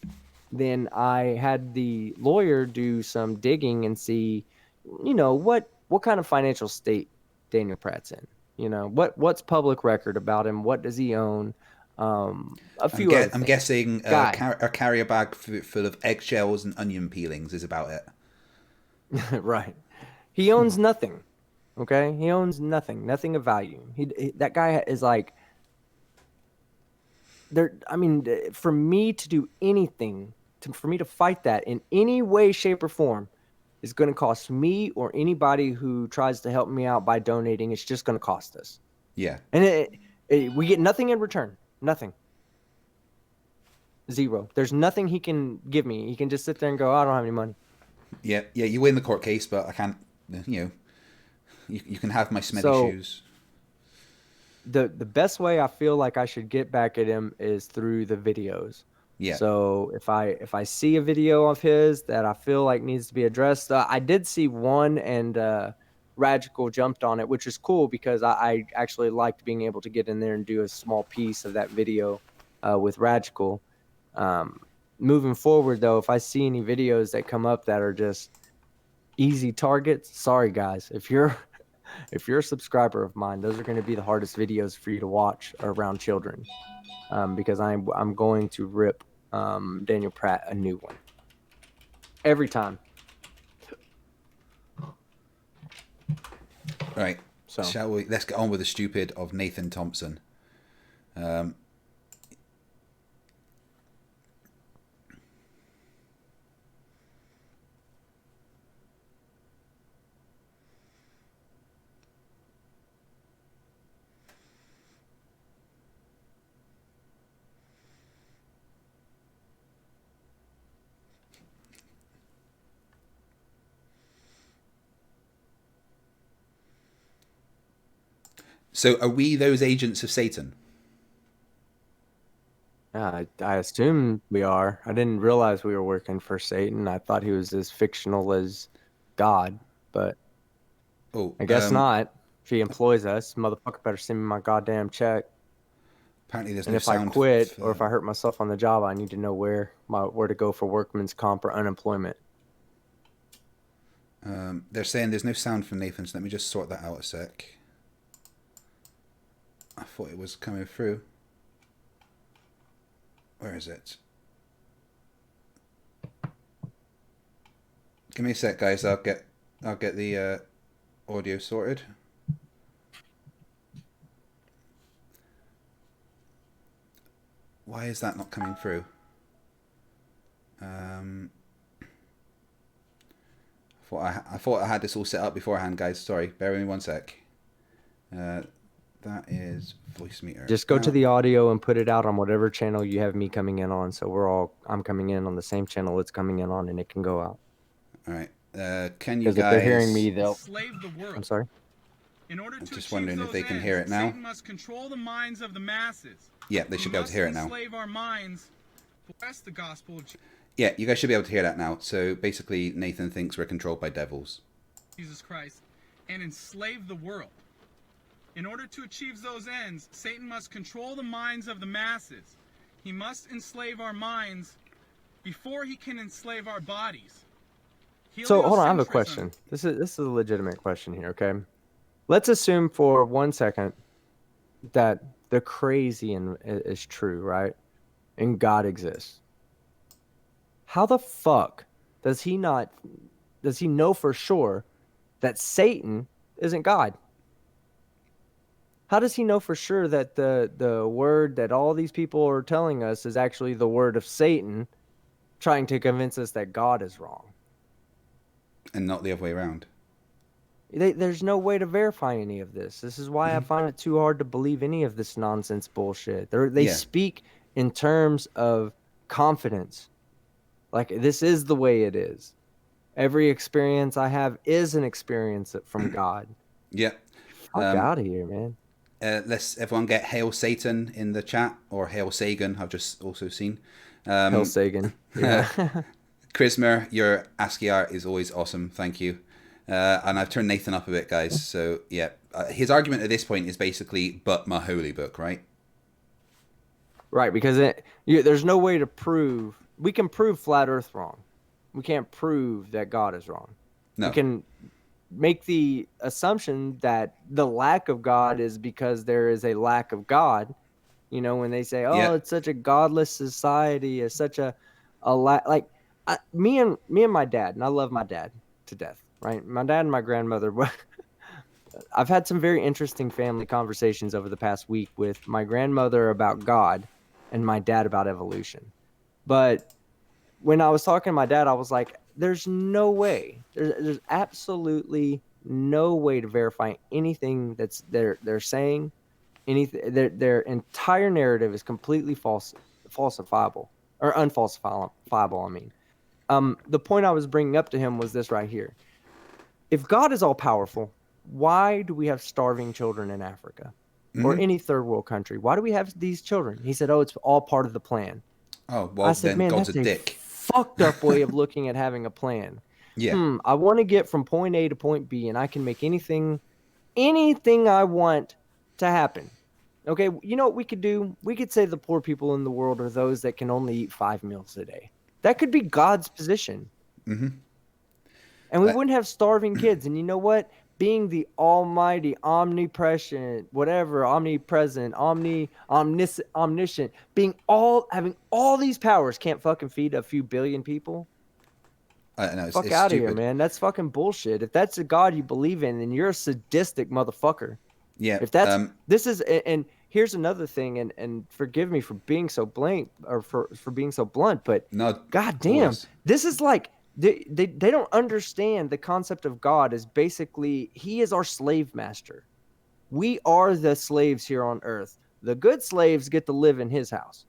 then I had the lawyer do some digging and see, what kind of financial state Daniel Pratt's in. What's public record about him? What does he own? A few other things. I'm guessing Guy. a carrier bag full of eggshells and onion peelings is about it. Right. He owns nothing. Okay, he owns nothing of value. That guy is like there. I mean, for me to do anything, for me to fight that in any way, shape, or form, is going to cost me or anybody who tries to help me out by donating. It's just going to cost us. Yeah. And we get nothing in return. Nothing. Zero. There's nothing he can give me. He can just sit there and go, I don't have any money. Yeah. You win the court case, but I can't. You can have my smelly shoes. The best way I feel like I should get back at him is through the videos. Yeah. So if I see a video of his that I feel like needs to be addressed, I did see one, and Radical jumped on it, which is cool because I actually liked being able to get in there and do a small piece of that video with Radical. Moving forward, though, if I see any videos that come up that are just easy targets, sorry guys, if you're a subscriber of mine, those are going to be the hardest videos for you to watch around children, because I'm going to rip Daniel Pratt a new one every time. Right. So shall we? Let's get on with the stupid of Nathan Thompson. So are we those agents of Satan? I assume we are. I didn't realize we were working for Satan. I thought he was as fictional as God, but I guess not. If he employs us, motherfucker better send me my goddamn check. Apparently there's and no if sound I quit or if I hurt myself on the job, I need to know where to go for workman's comp or unemployment. They're saying there's no sound from Nathan, so let me just sort that out a sec. I thought it was coming through. Where is it? Give me a sec, guys. I'll get the audio sorted. Why is that not coming through? I thought I had this all set up beforehand, guys. Sorry, bear with me one sec. That is Voicemeeter. Just go to Now- the audio and put it out on whatever channel you have me coming in on. So I'm coming in on the same channel it's coming in on, and it can go out. All right. Can you Because guys? if they're hearing me, they'll. Slave the world. I'm sorry. In order I'm to just achieve wondering if those they can ends, hear it now. Satan must control the minds of the masses. Yeah, they should be able to hear it now. Enslave our minds. Bless the gospel of Yeah, you guys should be able to hear that now. So basically, Nathan thinks we're controlled by devils. Jesus Christ and enslave the world. In order to achieve those ends, Satan must control the minds of the masses. He must enslave our minds before he can enslave our bodies. So hold on, I have a Heliocentrism- question. This is a legitimate question here, okay? Let's assume for 1 second that the crazy is true, right? And God exists. How the fuck does he know for sure that Satan isn't God? How does he know for sure that the word that all these people are telling us is actually the word of Satan trying to convince us that God is wrong? And not the other way around. There's no way to verify any of this. This is why I find it too hard to believe any of this nonsense bullshit. They Yeah. speak in terms of confidence. Like, this is the way it is. Every experience I have is an experience from God. Yeah. Fuck out of here, man. Let's everyone get Hail Satan in the chat, or Hail Sagan, I've just also seen. Hell Sagan. Yeah. Chrismer, your ASCII art is always awesome. Thank you. And I've turned Nathan up a bit, guys. So, yeah. His argument at this point is basically, but my holy book, right? Right, because there's no way to prove. We can prove flat Earth wrong. We can't prove that God is wrong. No. We can make the assumption that the lack of God is because there is a lack of God. You know, when they say, "Oh, Yeah. it's such a godless society," it's such me and my dad, and I love my dad to death. Right, my dad and my grandmother. I've had some very interesting family conversations over the past week with my grandmother about God and my dad about evolution. But when I was talking to my dad, I was like, there's no way. There's absolutely no way to verify anything that's they're saying. Anything their entire narrative is completely falsifiable or unfalsifiable. I mean, the point I was bringing up to him was this right here. If God is all powerful, why do we have starving children in Africa or any third world country? Why do we have these children? He said, "Oh, it's all part of the plan." Oh, well, I said, then "Man, God's that's a a dick. fucked up way of looking at having a plan." Yeah. I want to get from point A to point B, and I can make anything I want to happen. Okay, you know what we could do? We could say the poor people in the world are those that can only eat 5 meals a day. That could be God's position. And we wouldn't have starving kids. And you know what? Being the almighty, omnipresent, whatever, omnipresent, omniscient, having all these powers can't fucking feed a few billion people. No, it's Fuck out of here, stupid. man. That's fucking bullshit. If that's a God you believe in, then you're a sadistic motherfucker. Yeah. If that's and here's another thing, and forgive me for being so blank or for being so blunt, but No, goddamn, always. this is like they don't understand the concept of God is basically he is our slave master. We are the slaves here on earth. The good slaves get to live in his house.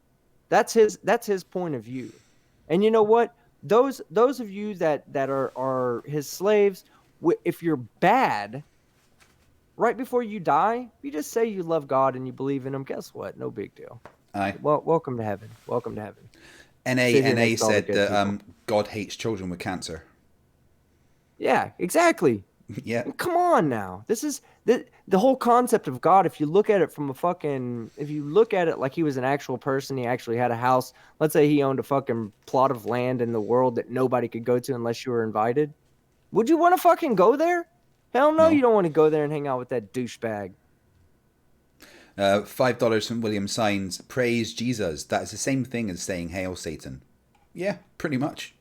That's his point of view. And you know what? Those of you that are his slaves, if you're bad, right before you die, you just say you love God and you believe in him. Guess what? No big deal. Aye. Well, welcome to heaven. Welcome to heaven. NA next to all the said good that people. God hates children with cancer. Yeah, exactly. Yeah. Come on now. This is the whole concept of God. If you look at it if you look at it like he was an actual person, he actually had a house. Let's say he owned a fucking plot of land in the world that nobody could go to unless you were invited. Would you want to fucking go there? Hell no, No. you don't want to go there and hang out with that douchebag. $5 from William Signs. Praise Jesus. That is the same thing as saying Hail Satan. Yeah, pretty much.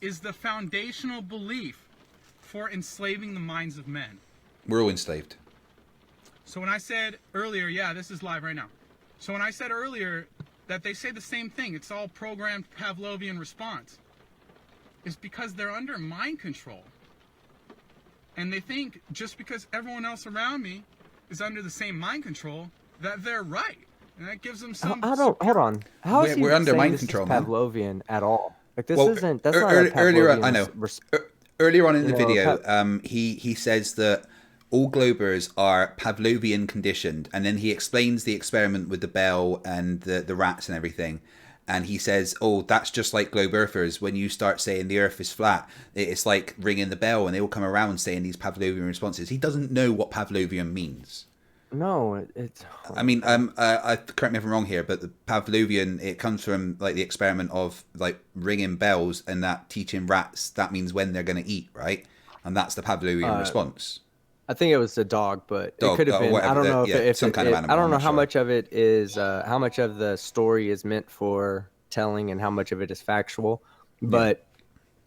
is the foundational belief for enslaving the minds of men. We're all enslaved. So when I said earlier, yeah, this is live right now. So when I said earlier that they say the same thing, it's all programmed Pavlovian response, it's because they're under mind control. And they think just because everyone else around me is under the same mind control that they're right. And that gives them some... I don't. Hold on. How is he We're under saying mind this control, is man. Pavlovian at all? Like this Well, isn't. That's not a Pavlovian. earlier on, I know. Earlier on in the You know, video, he says that all Globers are Pavlovian conditioned, and then he explains the experiment with the bell and the rats and everything. And he says, oh, that's just like globe earthers. When you start saying the earth is flat, it's like ringing the bell, and they all come around saying these Pavlovian responses. He doesn't know what Pavlovian means. No, it's. I mean, correct me if I'm wrong here, but the Pavlovian, it comes from like the experiment of like ringing bells and that teaching rats that means when they're going to eat, right? And that's the Pavlovian response. I think it was a dog, but it could have been. Whatever, I don't know if some kind of animal. I don't know I'm how sure. much of it is, how much of the story is meant for telling, and how much of it is factual. But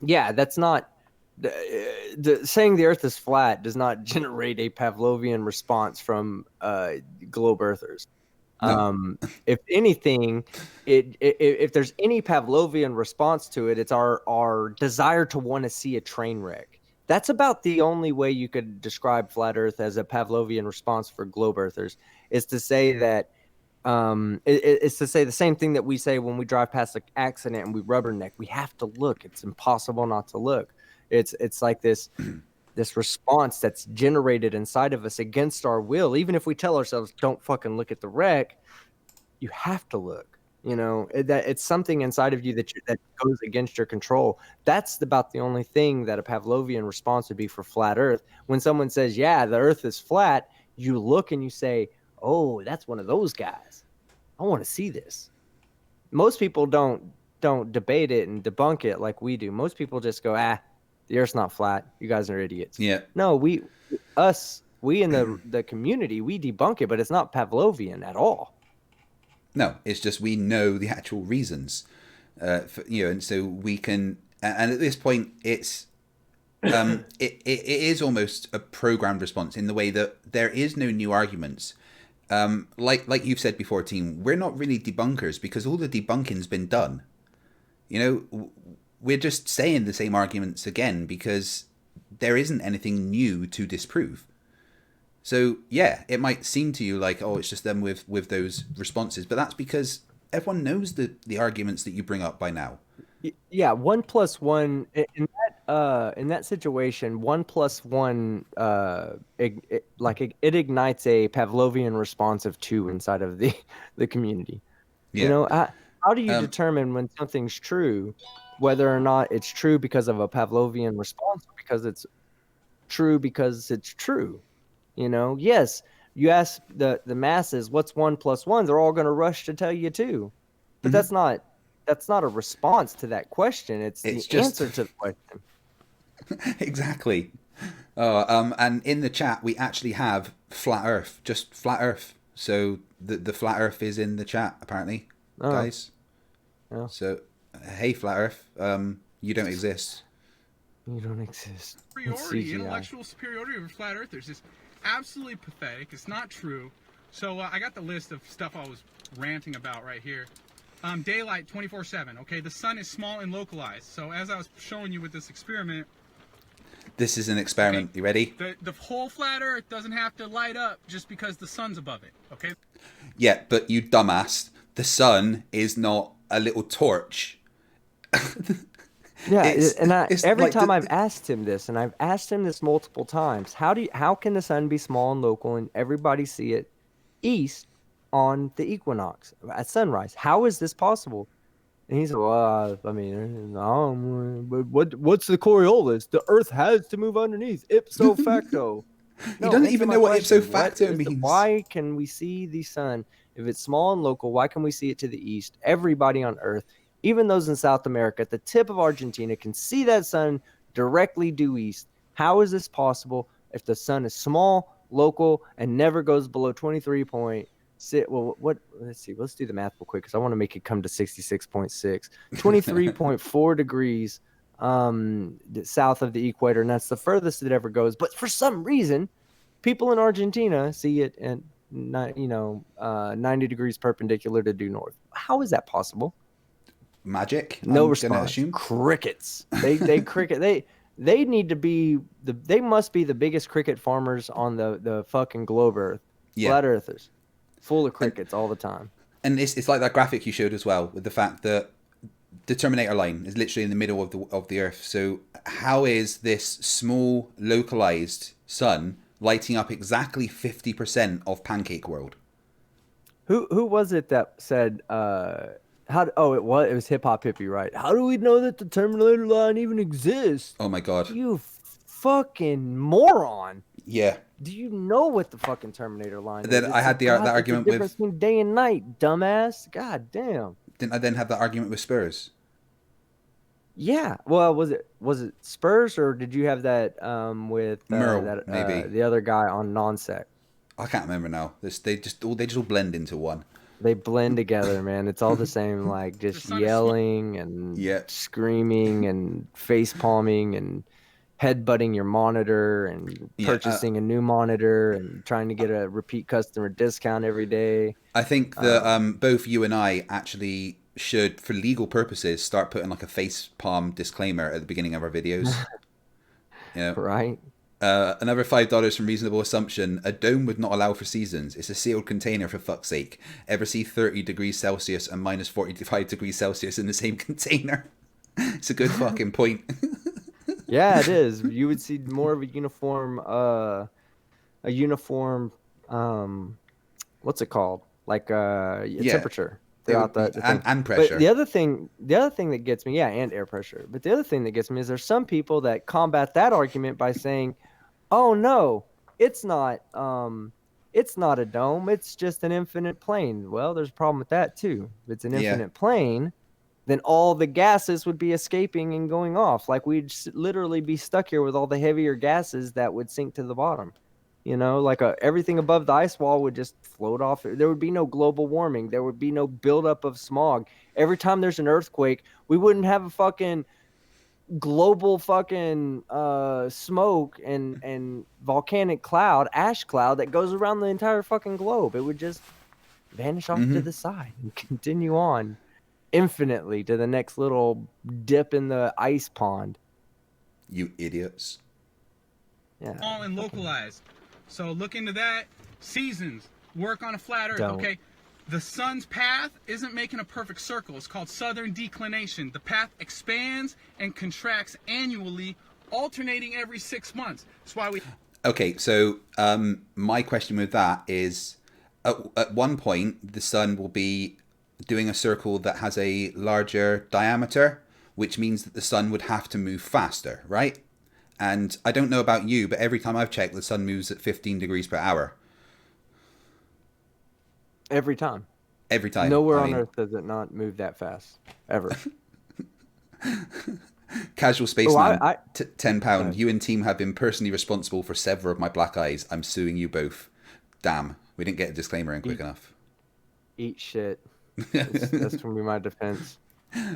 yeah, that's not. Saying the Earth is flat does not generate a Pavlovian response from globe earthers. No. If anything, if there's any Pavlovian response to it, it's our desire to want to see a train wreck. That's about the only way you could describe flat Earth as a Pavlovian response for globe earthers, is to say that it's to say the same thing that we say when we drive past an accident and we rubberneck. We have to look. It's impossible not to look. It's like this response that's generated inside of us against our will. Even if we tell ourselves, don't fucking look at the wreck, you have to look. You know, that it's something inside of you that goes against your control. That's about the only thing that a Pavlovian response would be for flat Earth. When someone says, yeah, the Earth is flat, you look and you say, oh, that's one of those guys. I want to see this. Most people don't debate it and debunk it like we do. Most people just go, the Earth's not flat. You guys are idiots. Yeah. No, we in the community, we debunk it, but it's not Pavlovian at all. No, it's just we know the actual reasons, and so we can. And at this point, it's it is almost a programmed response in the way that there is no new arguments. Like you've said before, team, we're not really debunkers because all the debunking's been done. You know, we're just saying the same arguments again because there isn't anything new to disprove. So, yeah, it might seem to you like, oh, it's just them with those responses. But that's because everyone knows the arguments that you bring up by now. Yeah, 1 + 1 in that situation, 1 + 1 it ignites a Pavlovian response of 2 inside of the community. Yeah. You know, how do you determine when something's true, whether or not it's true because of a Pavlovian response or because it's true because it's true? You know, yes, you ask the masses, what's 1 + 1? They're all going to rush to tell you 2. But that's not a response to that question. It's the answer to the question. Exactly. And in the chat, we actually have flat Earth, just flat Earth. So the flat Earth is in the chat, apparently, guys. Oh. So, hey, flat Earth, you don't exist. You don't exist. Superiority, intellectual superiority over flat Earthers is absolutely pathetic. It's not true. So I got the list of stuff I was ranting about right here. Daylight 24/7. Okay, the sun is small and localized. So as I was showing you with this experiment. This is an experiment. Okay, you ready? The whole flat Earth doesn't have to light up just because the sun's above it. Okay. Yeah, but you dumbass, the sun is not a little torch. Yeah, every time I've asked him this, and I've asked him this multiple times, how can the sun be small and local and everybody see it east on the equinox at sunrise? How is this possible? And he said, well, I mean, what's the Coriolis? The Earth has to move underneath, ipso facto. No, he doesn't even know what ipso facto means. Why can we see the sun if it's small and local? Why can we see it to the east? Everybody on Earth, even those in South America, at the tip of Argentina, can see that sun directly due east. How is this possible if the sun is small, local, and never goes below 23.6? Well, let's see. Let's do the math real quick because I want to make it come to 66.6. 23.4 degrees south of the equator, and that's the furthest it ever goes. But for some reason, people in Argentina see it at 90 degrees perpendicular to due north. How is that possible? Magic. No response. Crickets. They cricket. they need to be they must be the biggest cricket farmers on the fucking globe Earth. Yeah. Flat earthers, full of crickets all the time. And it's like that graphic you showed as well, with the fact that the Terminator line is literally in the middle of the Earth. So how is this small localized sun lighting up exactly 50% of Pancake World? Who was it that said it was Hip Hop Hippie, right? How do we know that the Terminator line even exists? Oh my god. You fucking moron. Yeah. Do you know what the fucking Terminator line is? Then I had that argument with... It's the difference between day and night, dumbass. God damn. Didn't I then have that argument with Spurs? Yeah. Well, was it Spurs, or did you have that with Merle, maybe. The other guy on non-sec? I can't remember now. They just all blend into one. They blend together, man. It's all the same, like just yelling and screaming and face palming and headbutting your monitor and purchasing a new monitor and trying to get a repeat customer discount every day. I think that both you and I actually should, for legal purposes, start putting like a face palm disclaimer at the beginning of our videos. Right. Another $5 from Reasonable Assumption. A dome would not allow for seasons. It's a sealed container, for fuck's sake. Ever see 30 degrees Celsius and minus 45 degrees Celsius in the same container? It's a good fucking point. Yeah, it is. You would see more of a uniform, what's it called? Like temperature throughout the thing. And pressure. But the other thing that gets me, and air pressure. But the other thing that gets me is there's some people that combat that argument by saying, "Oh no, it's not a dome. It's just an infinite plane." Well, there's a problem with that too. If it's an infinite plane, then all the gases would be escaping and going off. Like we'd literally be stuck here with all the heavier gases that would sink to the bottom. Like everything above the ice wall would just float off. There would be no global warming. There would be no buildup of smog. Every time there's an earthquake, we wouldn't have a fucking global fucking smoke and volcanic cloud, ash cloud that goes around the entire fucking globe. It would just vanish off to the side and continue on infinitely to the next little dip in the ice pond. You idiots. Yeah. All and localized. So look into that. Seasons. Work on a flat earth, okay? The sun's path isn't making a perfect circle. It's called southern declination. The path expands and contracts annually, alternating every 6 months. That's why we... Okay, so my question with that is, at one point, the sun will be doing a circle that has a larger diameter, which means that the sun would have to move faster, right? And I don't know about you, but every time I've checked, the sun moves at 15 degrees per hour. Every time. Every time. Nowhere on Earth does it not move that fast. Ever. Casual Spaceman, £10. You and team have been personally responsible for several of my black eyes. I'm suing you both. Damn, we didn't get a disclaimer in quick enough. Eat shit. That's going to be my defense.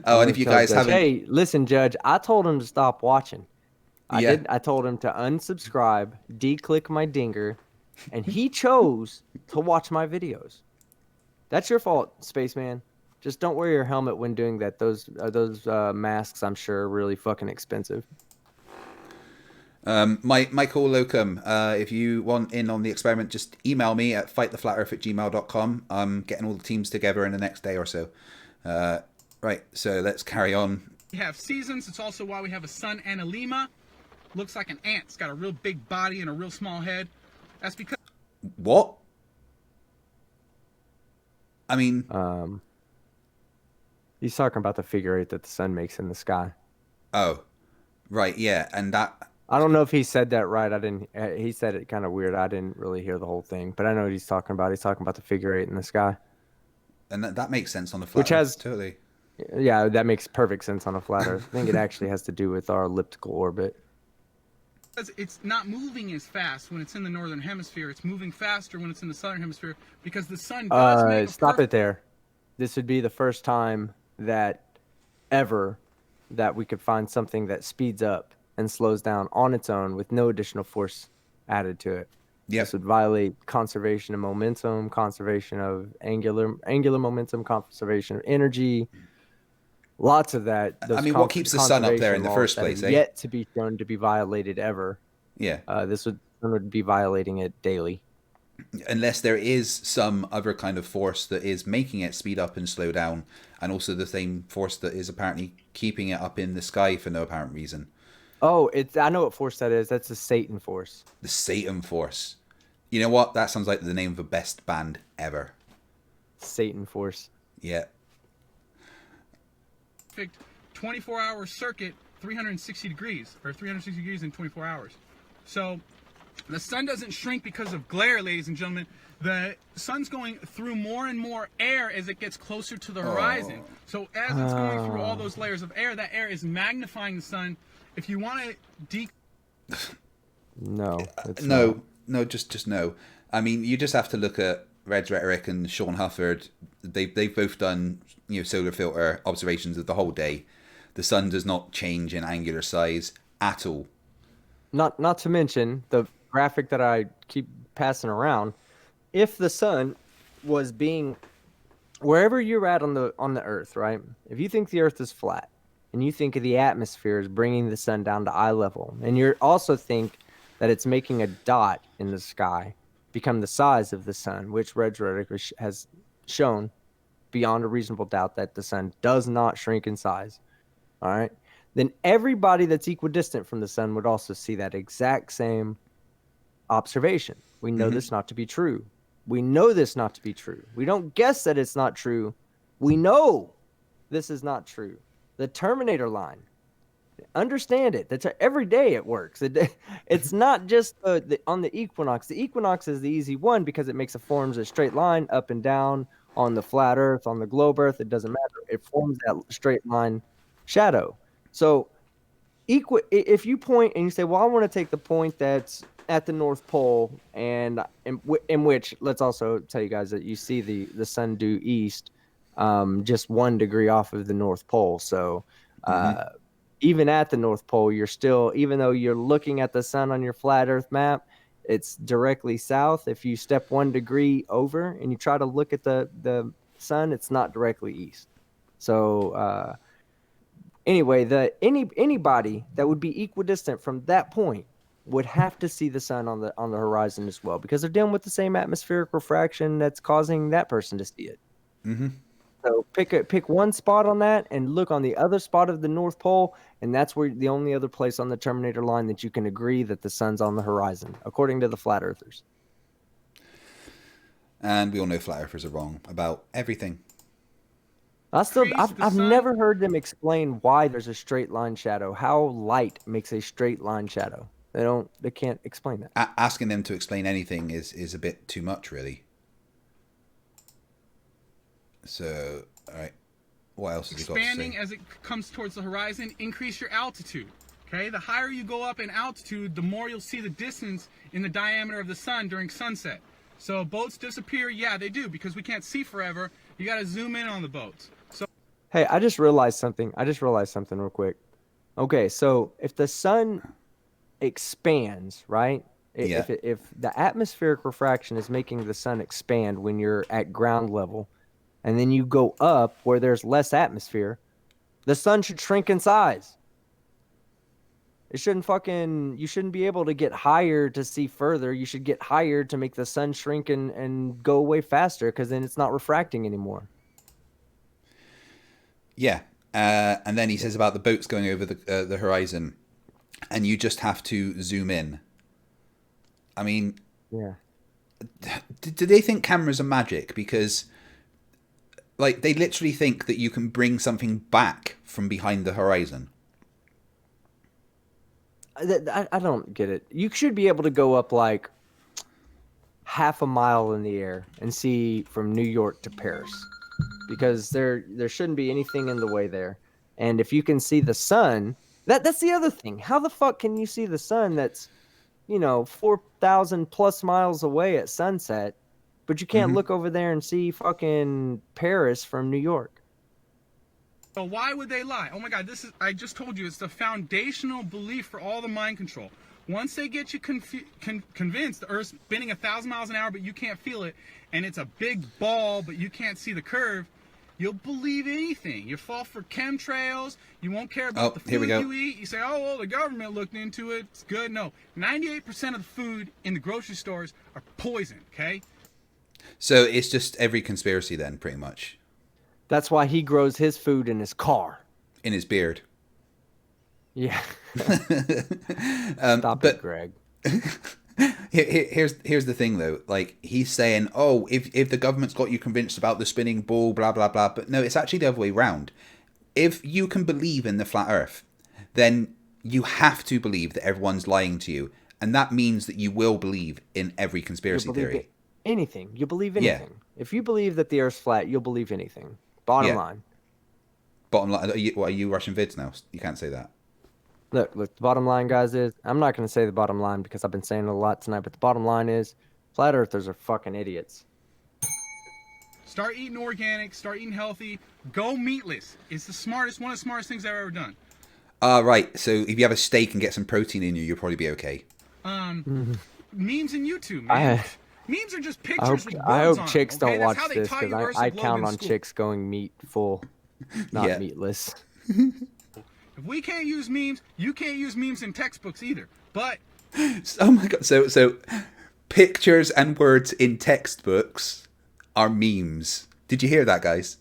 Oh, and if you guys haven't... Hey, listen, Judge, I told him to stop watching. I told him to unsubscribe, de-click my dinger, and he chose to watch my videos. That's your fault, Spaceman. Just don't wear your helmet when doing that. Those masks, I'm sure, are really fucking expensive. Michael Locum, if you want in on the experiment, just email me at fighttheflatearth@gmail.com. I'm getting all the teams together in the next day or so. Right, so let's carry on. We have seasons. It's also why we have a sun and a lemma. Looks like an ant. It's got a real big body and a real small head. That's because... What? I mean... He's talking about the figure eight that the sun makes in the sky. Oh, right, yeah, and that... I don't know if he said that right. He said it kind of weird. I didn't really hear the whole thing, but I know what he's talking about. He's talking about the figure eight in the sky. And that makes sense on the flat Earth, totally. Yeah, that makes perfect sense on a flat Earth. I think it actually has to do with our elliptical orbit. It's not moving as fast when it's in the northern hemisphere. It's moving faster when it's in the southern hemisphere because the sun does make Stop it there. This would be the first time that we could find something that speeds up and slows down on its own with no additional force added to it. Yep. This would violate conservation of momentum, conservation of angular momentum, conservation of energy. lots of that. Those I mean, what keeps the sun up there in the conservation first laws that place, have eh? yet to be shown to be violated ever. Yeah. This would be violating it daily. Unless there is some other kind of force that is making it speed up and slow down, and also the same force that is apparently keeping it up in the sky for no apparent reason. Oh, I know what force that is. That's the Satan force. The Satan force. You know what? That sounds like the name of the best band ever. Satan force. Yeah. 24-hour circuit, 360 degrees, or 360 degrees in 24 hours. So the sun doesn't shrink because of glare, ladies and gentlemen. The sun's going through more and more air as it gets closer to the horizon. So as it's going through all those layers of air, that air is magnifying the sun. If you want to No, just no. I mean, you just have to look at Red's Rhetoric and Sean Hufford. They've both done solar filter observations of the whole day. The sun does not change in angular size at all. Not to mention the graphic that I keep passing around. If the sun was being wherever you're at on the Earth, right? If you think the Earth is flat and you think of the atmosphere as bringing the sun down to eye level, and you also think that it's making a dot in the sky become the size of the sun, which Red's Rhetoric has shown beyond a reasonable doubt that the sun does not shrink in size. All right. Then everybody that's equidistant from the sun would also see that exact same observation. We know this not to be true. We know this not to be true. We don't guess that it's not true. We know this is not true. The Terminator line. Understand it. That's every day it works. It's not just on the equinox. The equinox is the easy one because it forms a straight line up and down on the flat Earth, on the globe Earth. It doesn't matter. It forms that straight line shadow. So if you point and you say, well, I want to take the point that's at the North Pole, and in which, let's also tell you guys that you see the sun due east just 1 degree off of the North Pole. So even at the North Pole, you're still, even though you're looking at the sun on your flat Earth map, it's directly south. If you step 1 degree over and you try to look at the sun, it's not directly east. So anyway, anybody that would be equidistant from that point would have to see the sun on the horizon as well, because they're dealing with the same atmospheric refraction that's causing that person to see it. So pick one spot on that and look on the other spot of the North Pole, and that's where the only other place on the Terminator line that you can agree that the sun's on the horizon, according to the flat earthers. And we all know flat earthers are wrong about everything. I've never heard them explain why there's a straight line shadow, how light makes a straight line shadow. They can't explain that. Asking them to explain anything is a bit too much, really. So, all right, what else has he got to say? Expanding as it comes towards the horizon, increase your altitude. Okay, the higher you go up in altitude, the more you'll see the distance in the diameter of the sun during sunset. So boats disappear, yeah, they do, because we can't see forever. You got to zoom in on the boats. So, hey, I just realized something real quick. Okay, so if the sun expands, right? Yeah. If the atmospheric refraction is making the sun expand when you're at ground level, and then you go up where there's less atmosphere, the sun should shrink in size. You shouldn't be able to get higher to see further. You should get higher to make the sun shrink and go away faster, because then it's not refracting anymore. Yeah. And then he says about the boats going over the horizon, and you just have to zoom in. I mean, yeah. Do they think cameras are magic? Because, like, they literally think that you can bring something back from behind the horizon. I don't get it. You should be able to go up like half a mile in the air and see from New York to Paris, because there shouldn't be anything in the way there. And if you can see the sun, that's the other thing. How the fuck can you see the sun that's 4,000 plus miles away at sunset, but you can't look over there and see fucking Paris from New York? So why would they lie? Oh my God, I just told you, it's the foundational belief for all the mind control. Once they get you convinced the Earth's spinning 1,000 miles an hour, but you can't feel it, and it's a big ball, but you can't see the curve, you'll believe anything. You fall for chemtrails. You won't care about the here we food go. you eat. You say, oh, well, the government looked into it. It's good. No, 98% of the food in the grocery stores are poison, okay? So it's just every conspiracy then, pretty much. That's why he grows his food in his car. In his beard. Yeah. Stop it, Greg. Here's the thing though, like he's saying, oh, if the government's got you convinced about the spinning ball, blah blah blah, but no, it's actually the other way round. If you can believe in the flat earth, then you have to believe that everyone's lying to you, and that means that you will believe in every conspiracy theory. Anything. You believe anything. If you believe that the earth's flat, you'll believe anything. Bottom line. Bottom line, are you rushing vids now? You can't say that. Look, the bottom line, guys, is I'm not going to say the bottom line because I've been saying it a lot tonight, but the bottom line is flat earthers are fucking idiots. Start eating organic. Start eating healthy. Go meatless. It's one of the smartest things I've ever done. Right. So if you have a steak and get some protein in you, you'll probably be okay. Memes and YouTube, man. Memes are just pictures with words I hope on chicks them, okay? don't watch That's how this they taught you because the I Earth's globe count in on school. chicks going meat full, not meatless. If we can't use memes, you can't use memes in textbooks either. But Oh my god! So pictures and words in textbooks are memes. Did you hear that, guys?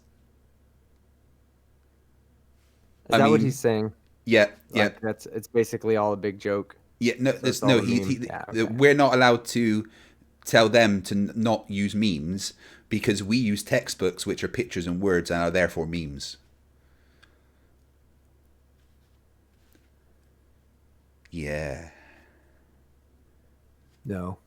Is that what he's saying? Yeah, Like, it's basically all a big joke. yeah. No, So there's it's all no. a meme? Okay. We're not allowed to tell them to not use memes because we use textbooks, which are pictures and words, and are therefore memes. Yeah. No.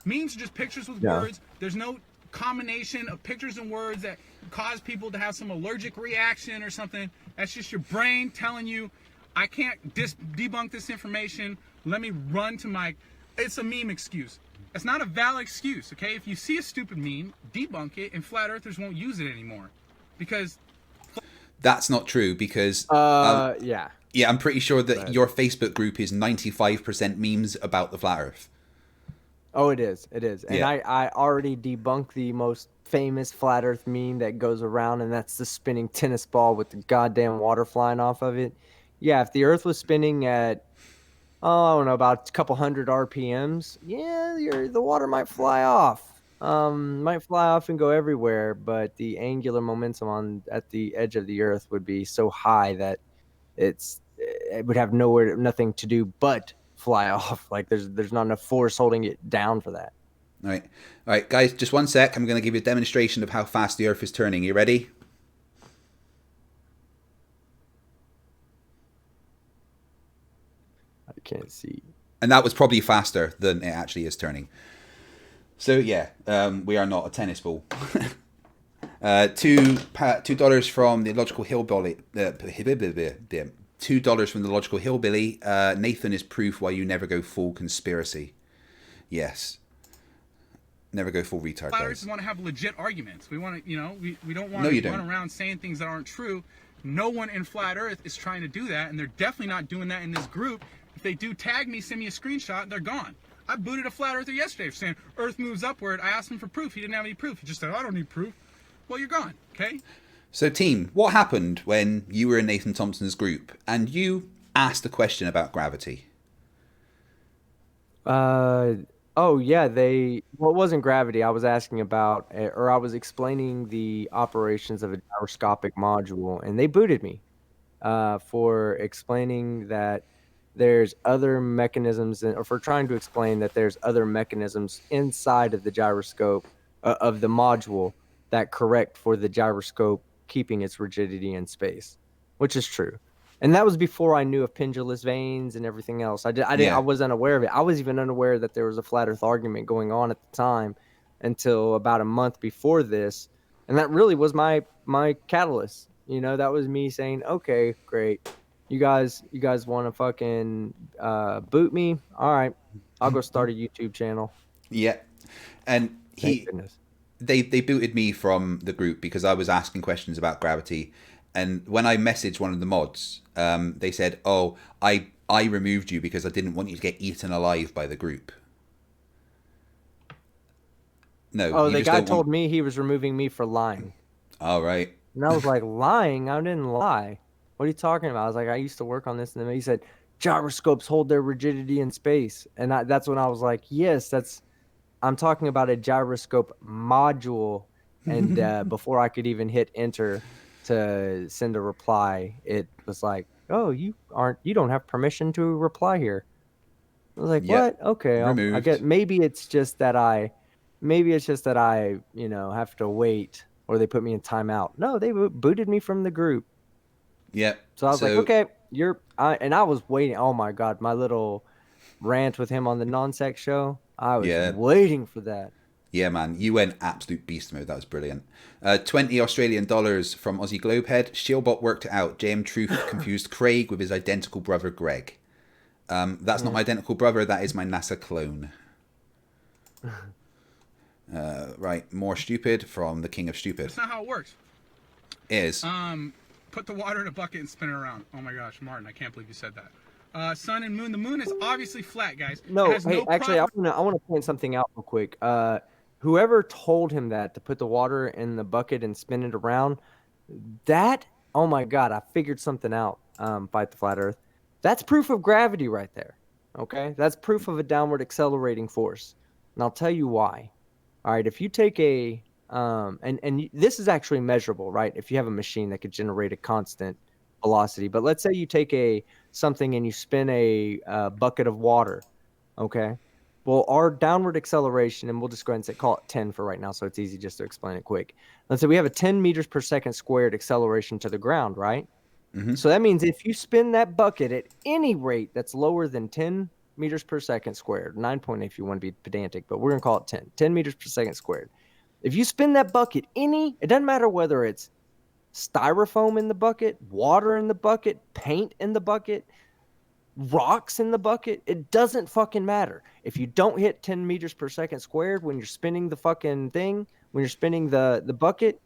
memes are just pictures with Yeah. words. There's no combination of pictures and words that cause people to have some allergic reaction or something. That's just your brain telling you, I can't debunk this information. Let me run to my... It's a meme excuse. It's not a valid excuse, okay? If you see a stupid meme, debunk it, and flat earthers won't use it anymore. Because... That's not true because... yeah. Yeah, I'm pretty sure that your Facebook group is 95% memes about the flat earth. Oh, it is. It is. And Yeah. I already debunked the most famous flat earth meme that goes around, and that's the spinning tennis ball with the goddamn water flying off of it. Yeah, if the earth was spinning at, I don't know, about a couple hundred RPMs, yeah, the water might fly off. Might fly off and go everywhere, but the angular momentum at the edge of the earth would be so high that it would have nothing to do but fly off. Like there's not enough force holding it down for that. All right, guys, just one sec. I'm going to give you a demonstration of how fast the Earth is turning. You ready? I can't see. And that was probably faster than it actually is turning. So yeah, we are not a tennis ball. $2 from the logical hillbilly. $2 from the logical hillbilly. Nathan is proof why you never go full conspiracy. Yes. Never go full retard. Flat earthers want to have legit arguments. We want to, we don't want No, you to run don't. around saying things that aren't true. No one in flat earth is trying to do that, and they're definitely not doing that in this group. If they do tag me, send me a screenshot, they're gone. I booted a flat earther yesterday for saying Earth moves upward. I asked him for proof. He didn't have any proof. He just said, I don't need proof. Well, you're gone, okay? So team, what happened when you were in Nathan Thompson's group and you asked a question about gravity? Oh yeah, it wasn't gravity. I was asking about, or I was explaining the operations of a gyroscopic module, and they booted me for explaining that there's other mechanisms, or for trying to explain that there's other mechanisms inside of the gyroscope of the module that correct for the gyroscope keeping its rigidity in space, which is true. And that was before I knew of pendulous veins and everything else. I was unaware of it. I was even unaware that there was a flat earth argument going on at the time until about a month before this. And that really was my catalyst. That was me saying, okay, great. You guys want to fucking boot me? All right. I'll go start a YouTube channel. Yeah. And Thank goodness. They booted me from the group because I was asking questions about gravity. And when I messaged one of the mods, they said, oh, I removed you because I didn't want you to get eaten alive by the group. No. Oh, you the just guy don't told want... me he was removing me for lying. All right. And I was like, lying? I didn't lie. What are you talking about? I was like, I used to work on this. And then he said, gyroscopes hold their rigidity in space. And that's when I was like, yes, I'm talking about a gyroscope module. And before I could even hit enter to send a reply, it was like, oh, you don't have permission to reply here. I was like, Yep. what? Okay. I get, Removed. maybe it's just that I, have to wait, or they put me in timeout. No, they booted me from the group. Yep. So I was like, So okay, and I was waiting. Oh my God, my little rant with him on the non-sex show. I was yeah. waiting for that. Yeah, man, you went absolute beast mode. That was brilliant. 20 Australian dollars from Aussie Globehead. Shieldbot worked it out. JM Truth confused Craig with his identical brother Greg. That's not my identical brother. That is my NASA clone. Right, more stupid from the King of Stupid. That's not how it works. It is. Put the water in a bucket and spin it around. Oh my gosh, Martin, I can't believe you said that. Sun and moon. The moon is obviously flat, guys. No, It has hey, actually, I want to point something out real quick. Whoever told him that to put the water in the bucket and spin it around, oh my God, I figured something out. Fight the flat Earth. That's proof of gravity right there. Okay, that's proof of a downward accelerating force, and I'll tell you why. All right, if you take and this is actually measurable, right? If you have a machine that could generate a constant velocity, but let's say you take something and you spin a bucket of water, okay? Well, our downward acceleration, and we'll just go ahead and call it 10 for right now, so it's easy just to explain it quick. Let's say we have a 10 meters per second squared acceleration to the ground, right? Mm-hmm. So that means if you spin that bucket at any rate that's lower than 10 meters per second squared, 9.8 if you want to be pedantic, but we're going to call it 10 meters per second squared. If you spin that bucket it doesn't matter whether it's styrofoam in the bucket, water in the bucket, paint in the bucket, rocks in the bucket, it doesn't fucking matter. If you don't hit 10 meters per second squared when you're spinning the fucking thing, when you're spinning the bucket,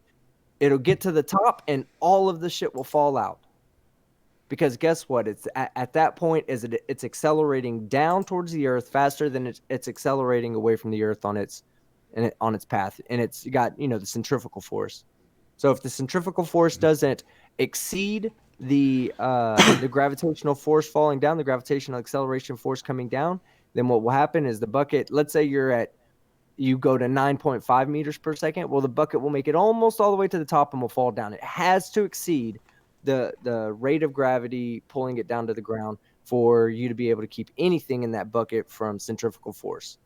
it'll get to the top and all of the shit will fall out. Because guess what? It's at that point it's accelerating down towards the earth faster than it's accelerating away from the earth on its path, and it's got the centrifugal force. So if the centrifugal force doesn't exceed the gravitational force falling down, the gravitational acceleration force coming down, then what will happen is the bucket, let's say you go to 9.5 meters per second, well, the bucket will make it almost all the way to the top and will fall down. It has to exceed the rate of gravity pulling it down to the ground for you to be able to keep anything in that bucket from centrifugal force.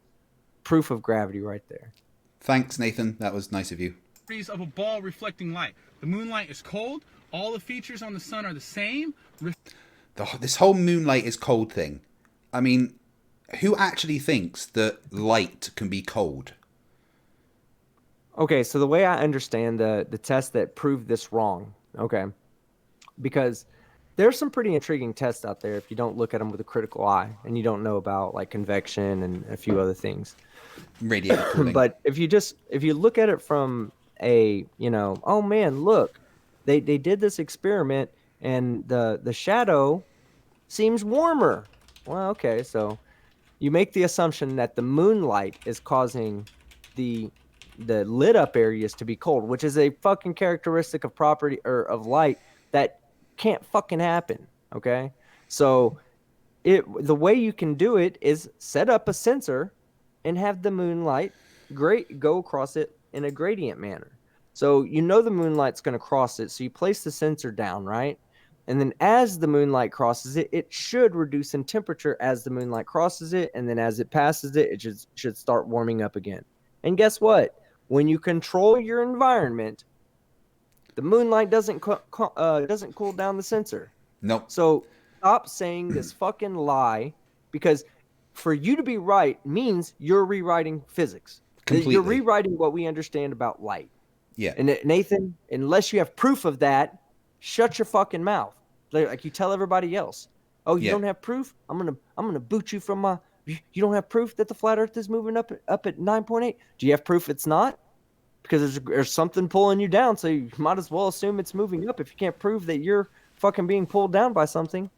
Proof of gravity right there. Thanks, Nathan. That was nice of you. Of a ball reflecting light. The moonlight is cold. All the features on the sun are the same. This whole moonlight is cold thing. I mean, who actually thinks that light can be cold? Okay, so the way I understand the test that proved this wrong, okay, because there's some pretty intriguing tests out there if you don't look at them with a critical eye and you don't know about like convection and a few other things. Radiator cooling. But if you look at it from oh man, look, they did this experiment and the shadow seems warmer. Well, okay, so you make the assumption that the moonlight is causing the lit up areas to be cold, which is a fucking characteristic of property or of light that can't fucking happen. Okay, so the way you can do it is set up a sensor and have the moonlight go across it in a gradient manner. So the moonlight's going to cross it, so you place the sensor down, right? And then as the moonlight crosses it, it should reduce in temperature as the moonlight crosses it, and then as it passes it, it should start warming up again. And guess what? When you control your environment, the moonlight doesn't cool down the sensor. Nope. So stop saying this fucking lie, because for you to be right means you're rewriting physics. Completely. You're rewriting what we understand about light. Yeah. And Nathan, unless you have proof of that, shut your fucking mouth. Like you tell everybody else. Oh, you don't have proof? I'm gonna boot you from my. You don't have proof that the flat Earth is moving up at 9.8. Do you have proof it's not? Because there's something pulling you down, so you might as well assume it's moving up if you can't prove that you're fucking being pulled down by something.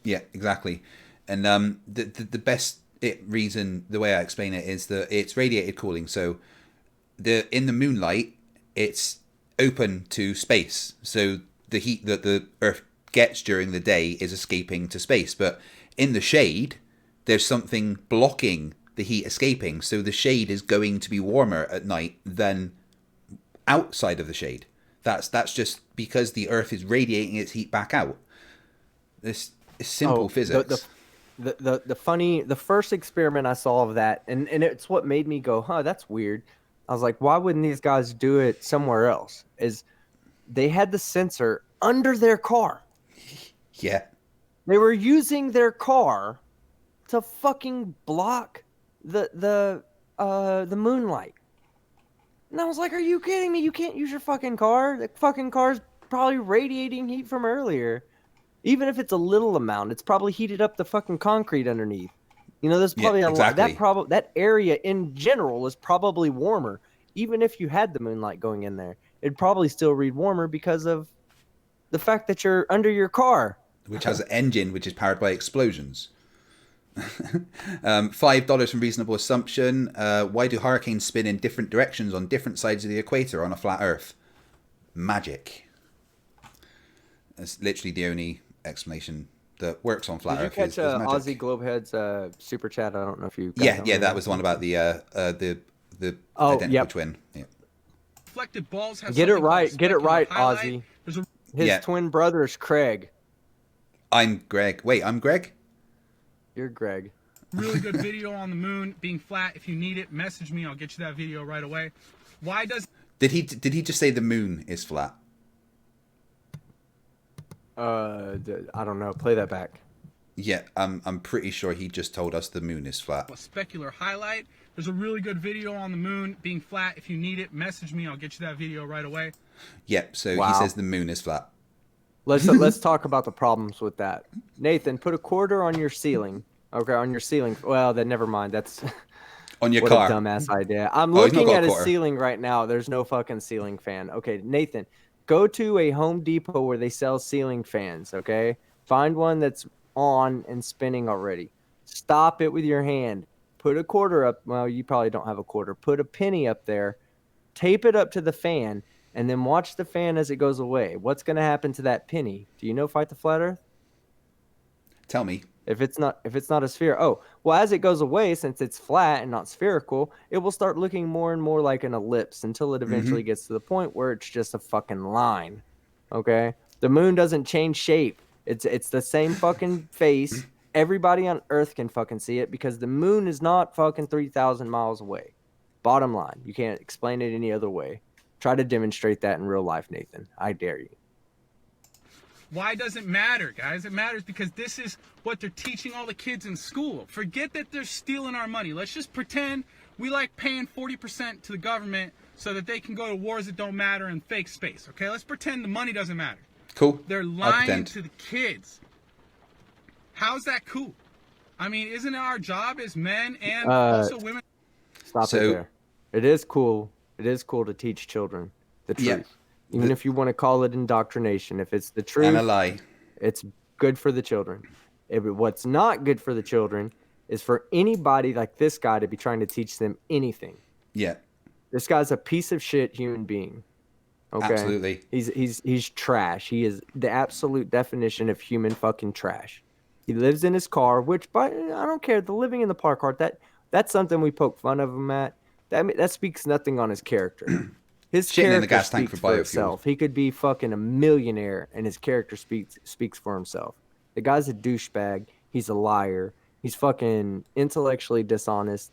Yeah, exactly. And the best reason, the way I explain it, is that it's radiated cooling. So in the moonlight, it's open to space, so the heat that the Earth gets during the day is escaping to space. But in the shade, there's something blocking the heat escaping, so the shade is going to be warmer at night than outside of the shade. That's just because the Earth is radiating its heat back out. This is simple physics. The first experiment I saw of that, and it's what made me go, huh, that's weird. I was like, why wouldn't these guys do it somewhere else? Is they had the sensor under their car. Yeah. They were using their car to fucking block the moonlight. And I was like, are you kidding me? You can't use your fucking car. The fucking car's probably radiating heat from earlier. Even if it's a little amount, it's probably heated up the fucking concrete underneath. You know, there's probably exactly. that area in general is probably warmer. Even if you had the moonlight going in there, it'd probably still read warmer because of the fact that you're under your car, which has an engine which is powered by explosions. $5 from Reasonable Assumption. Why do hurricanes spin in different directions on different sides of the equator on a flat Earth? Magic. That's literally the only explanation that works on flat Earth. Did you catch is magic. Aussie Globehead's super chat? I don't know if you. That was the one about the identical twin. Yeah. Reflected balls have Get it right, highlight. Ozzy. His twin brother is Craig. I'm Greg. Wait, I'm Greg? You're Greg. Really good video on the moon being flat. If you need it, message me. I'll get you that video right away. Why does... Did he just say the moon is flat? I don't know. Play that back. Yeah, I'm pretty sure he just told us the moon is flat. A specular highlight. There's a really good video on the moon being flat. If you need it, message me. I'll get you that video right away. Yep, so he says the moon is flat. Let's talk about the problems with that. Nathan, put a quarter on your ceiling. Okay, on your ceiling. Well, then never mind. That's on your what car. A dumbass idea. I'm looking at his ceiling right now. There's no fucking ceiling fan. Okay, Nathan, go to a Home Depot where they sell ceiling fans. Okay, find one that's on and spinning already. Stop it with your hand. Put a quarter up. Well, you probably don't have a quarter. Put a penny up there. Tape it up to the fan. And then watch the fan as it goes away. What's going to happen to that penny? Do you know Fight the Flat Earth? Tell me. If it's not a sphere. Oh, well, as it goes away, since it's flat and not spherical, it will start looking more and more like an ellipse until it eventually gets to the point where it's just a fucking line. Okay? The moon doesn't change shape. It's the same fucking face. Everybody on Earth can fucking see it because the moon is not fucking 3,000 miles away. Bottom line. You can't explain it any other way. Try to demonstrate that in real life, Nathan. I dare you. Why does it matter, guys? It matters because this is what they're teaching all the kids in school. Forget that they're stealing our money. Let's just pretend we like paying 40% to the government so that they can go to wars that don't matter in fake space, okay? Let's pretend the money doesn't matter. Cool. They're lying to the kids. How's that cool? I mean, isn't it our job as men and also women? Stop it there. It is cool. It is cool to teach children the truth. Yeah. Even if you want to call it indoctrination. If it's the truth and a lie, it's good for the children. What's not good for the children is for anybody like this guy to be trying to teach them anything. Yeah. This guy's a piece of shit human being. Okay? Absolutely. He's trash. He is the absolute definition of human fucking trash. He lives in his car, which I don't care. The living in the park art, that's something we poke fun of him at. That speaks nothing on his character. His character in the gas tank speaks for himself. He could be fucking a millionaire, and his character speaks for himself. The guy's a douchebag. He's a liar. He's fucking intellectually dishonest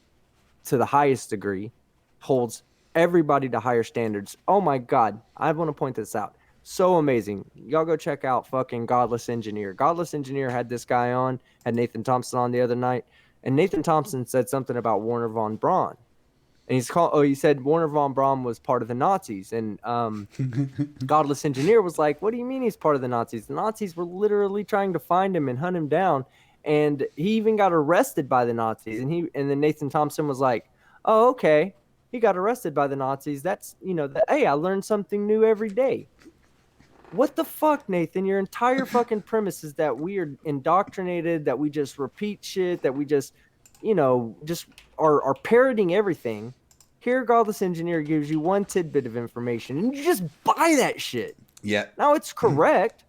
to the highest degree. Holds everybody to higher standards. Oh my God, I want to point this out. So amazing. Y'all go check out fucking Godless Engineer. Godless Engineer had this guy on, had Nathan Thompson on the other night, and Nathan Thompson said something about Wernher von Braun. And he said Wernher von Braun was part of the Nazis. And Godless Engineer was like, what do you mean he's part of the Nazis? The Nazis were literally trying to find him and hunt him down. And he even got arrested by the Nazis. And then Nathan Thompson was like, oh, okay. He got arrested by the Nazis. That's, hey, I learned something new every day. What the fuck, Nathan? Your entire fucking premise is that we are indoctrinated, that we just repeat shit, that we just, just are parroting everything. Here, Godless Engineer gives you one tidbit of information, and you just buy that shit. Yeah. Now, it's correct,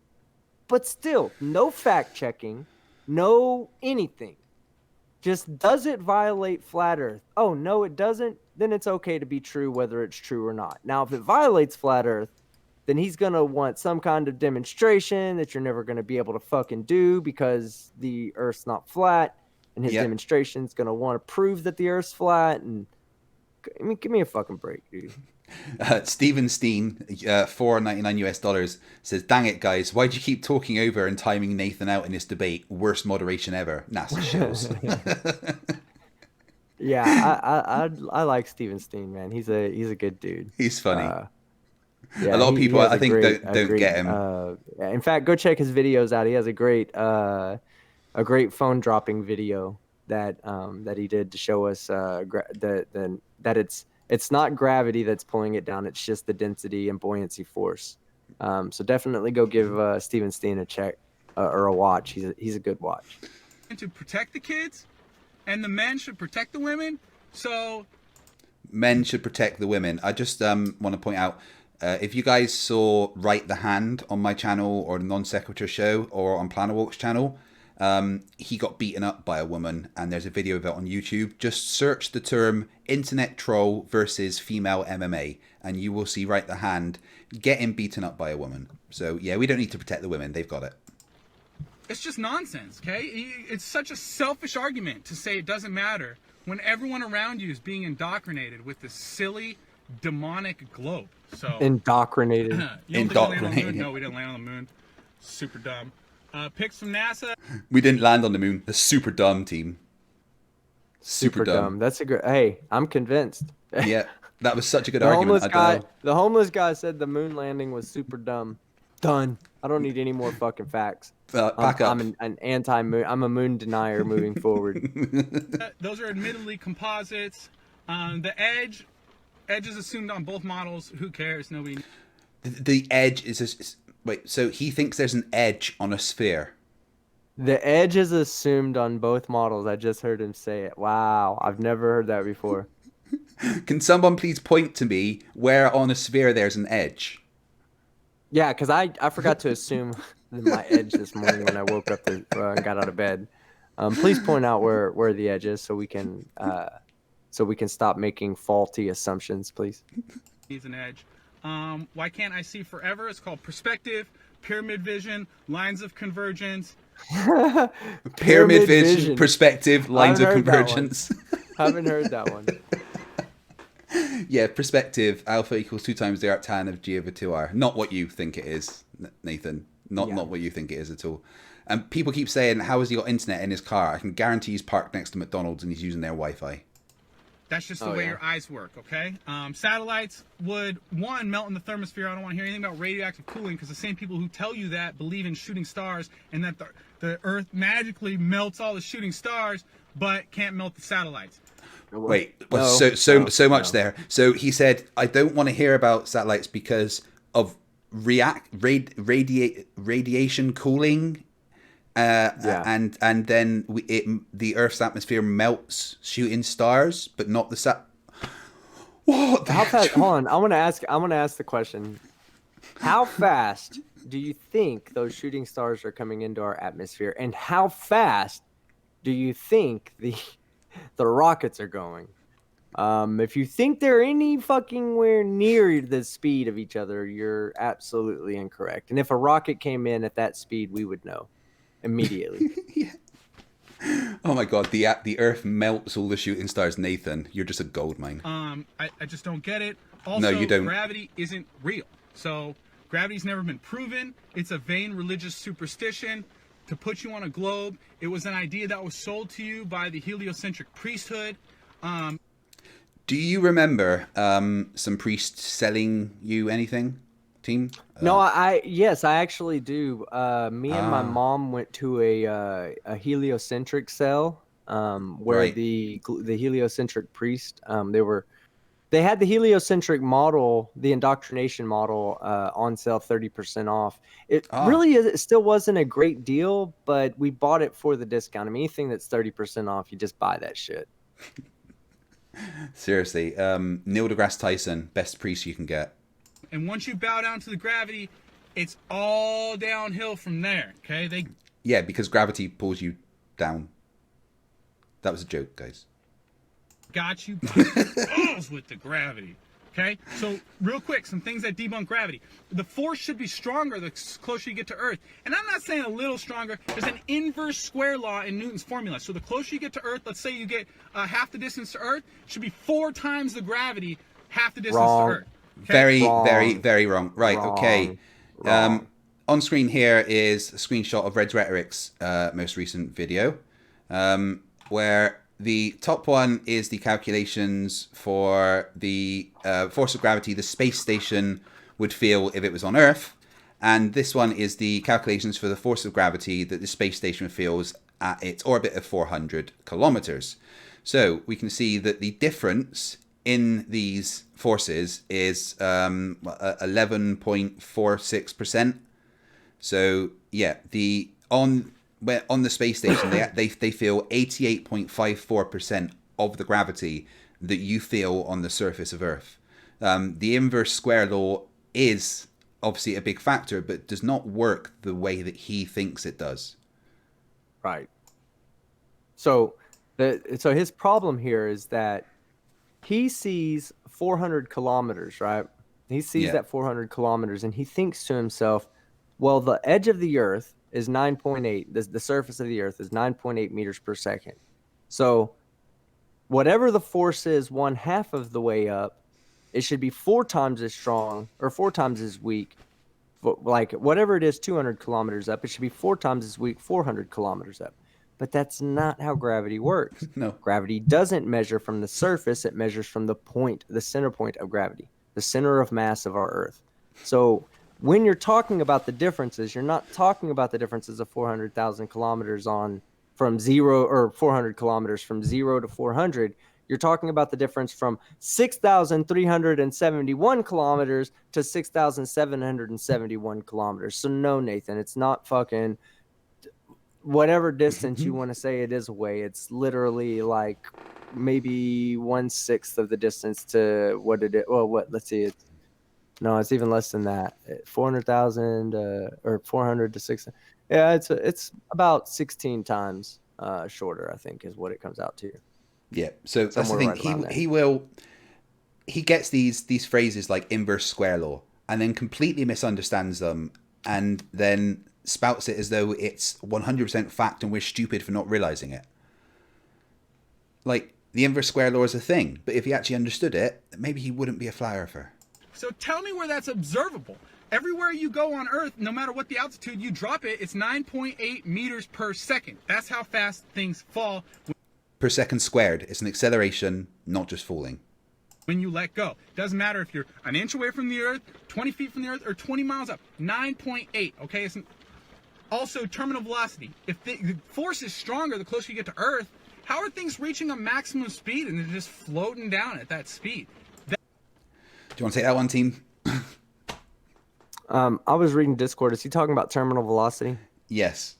but still, no fact checking, no anything. Just, does it violate Flat Earth? Oh, no, it doesn't. Then it's okay to be true whether it's true or not. Now, if it violates Flat Earth, then he's going to want some kind of demonstration that you're never going to be able to fucking do because the Earth's not flat. And his demonstration's going to want to prove that the Earth's flat. And I mean, give me a fucking break, dude. Steven Steen, $4.99 says, "Dang it, guys! Why'd you keep talking over and timing Nathan out in this debate? Worst moderation ever." NASA shows. Yeah, I like Steven Steen, man. He's a good dude. He's funny. Yeah, a lot of people, I think, don't get him. In fact, go check his videos out. He has a great phone dropping video that he did to show us that it's not gravity that's pulling it down. It's just the density and buoyancy force. So definitely go give Steven Steen a check or a watch. He's a good watch. To protect the kids, and the men should protect the women. So men should protect the women. I just want to point out, if you guys saw Right the Hand on my channel or the Non Sequitur show or on Planowalk's channel, he got beaten up by a woman, and there's a video of it on YouTube. Just search the term internet troll versus female MMA and you will see Right the Hand getting beaten up by a woman. So yeah, we don't need to protect the women. They've got it. It's just nonsense, okay? It's such a selfish argument to say it doesn't matter when everyone around you is being indoctrinated with this silly, demonic globe. So indoctrinated. Indoctrinated. No, we didn't land on the moon. Super dumb. Pics from NASA. We didn't land on the moon. The super dumb team. Super dumb. That's a good. Hey, I'm convinced. Yeah, that was such a good argument. The homeless guy said the moon landing was super dumb. Done. I don't need any more fucking facts. Back up. I'm an anti-moon. I'm a moon denier moving forward. Those are admittedly composites. The edge is assumed on both models. Who cares? Nobody. The edge is wait. So he thinks there's an edge on a sphere. The edge is assumed on both models. I just heard him say it. Wow, I've never heard that before. Can someone please point to me where on a sphere there's an edge? Yeah, because I forgot to assume my edge this morning when I woke up and got out of bed. Please point out where the edge is so we can stop making faulty assumptions, please. Needs an edge. Why can't I see forever? It's called perspective, pyramid vision, lines of convergence. Pyramid vision, perspective, lines of convergence. Haven't heard that one. Yeah, perspective, alpha equals 2 times the arctan of g over 2r. Not what you think it is, Nathan. Not what you think it is at all. And people keep saying, how has he got internet in his car? I can guarantee he's parked next to McDonald's and he's using their Wi-Fi. That's just the way your eyes work, okay? Satellites would, one, melt in the thermosphere. I don't want to hear anything about radioactive cooling because the same people who tell you that believe in shooting stars and that the Earth magically melts all the shooting stars but can't melt the satellites. Wait, so much there. So he said, I don't want to hear about satellites because of radiation cooling. And then the Earth's atmosphere melts shooting stars, but not the What? How fast? Hold on, I want to ask the question. How fast do you think those shooting stars are coming into our atmosphere, and how fast do you think the rockets are going? If you think they're any fucking where near the speed of each other, you're absolutely incorrect. And if a rocket came in at that speed, we would know immediately. Yeah. Oh my god, the Earth melts all the shooting stars. Nathan, you're just a gold mine. I just don't get it. Also, no, you don't. Gravity isn't real. So gravity's never been proven. It's a vain religious superstition to put you on a globe. It was an idea that was sold to you by the heliocentric priesthood. Do you remember some priests selling you anything, team? No, yes, I actually do. Me and my mom went to a heliocentric cell where the heliocentric priest, they had the heliocentric model, the indoctrination model on sale 30% off. It it still wasn't a great deal, but we bought it for the discount. I mean, anything that's 30% off, you just buy that shit. Seriously, Neil deGrasse Tyson, best priest you can get. And once you bow down to the gravity, it's all downhill from there, okay? Yeah, because gravity pulls you down. That was a joke, guys. Got you by the balls with the gravity, okay? So, real quick, some things that debunk gravity. The force should be stronger the closer you get to Earth. And I'm not saying a little stronger. There's an inverse square law in Newton's formula. So the closer you get to Earth, let's say you get half the distance to Earth, it should be 4 times the gravity, half the distance Wrong. to Earth. Okay? Very, Wrong. very wrong. Right, Wrong. okay. Wrong. On screen here is a screenshot of Red's Rhetoric's most recent video, where the top one is the calculations for the force of gravity the space station would feel if it was on Earth. And this one is the calculations for the force of gravity that the space station feels at its orbit of 400 kilometers. So we can see that the difference in these forces is 11.46%. So yeah, on the space station, they feel 88.54% of the gravity that you feel on the surface of Earth. The inverse square law is obviously a big factor, but does not work the way that he thinks it does. Right. So his problem here is that he sees 400 kilometers, right? He sees that 400 kilometers, and he thinks to himself, well, the edge of the Earth is 9.8. The surface of the Earth is 9.8 meters per second. So whatever the force is 1/2 of the way up, it should be 4 times as strong or 4 times as weak. Like whatever it is, 200 kilometers up, it should be 4 times as weak, 400 kilometers up. But that's not how gravity works. No. Gravity doesn't measure from the surface. It measures from the center point of gravity, the center of mass of our Earth. So when you're talking about the differences, you're not talking about the differences of 400,000 kilometers from 0 or 400 kilometers from 0 to 400. You're talking about the difference from 6,371 kilometers to 6,771 kilometers. So no, Nathan, it's not fucking whatever distance you want to say it is away. It's literally like maybe 1/6 of the distance to what it is. Well, let's see. It's even less than that. 400,000 or 400 to 600. Yeah, it's about 16 times shorter, I think, is what it comes out to. Yeah, so that's the Somewhere thing. right He gets these phrases like inverse square law, and then completely misunderstands them, and then spouts it as though it's 100% fact, and we're stupid for not realizing it. Like, the inverse square law is a thing, but if he actually understood it, maybe he wouldn't be a flat earther. So tell me where that's observable. Everywhere you go on Earth, no matter what the altitude you drop it, it's 9.8 meters per second. That's how fast things fall Per second squared. It's an acceleration, not just falling. when you let go. Doesn't matter if you're an inch away from the Earth, 20 feet from the Earth, or 20 miles up. 9.8, okay? Also, terminal velocity. If the force is stronger the closer you get to Earth, how are things reaching a maximum speed and they're just floating down at that speed? Do you want to take that one, team? I was reading Discord. Is he talking about terminal velocity? Yes.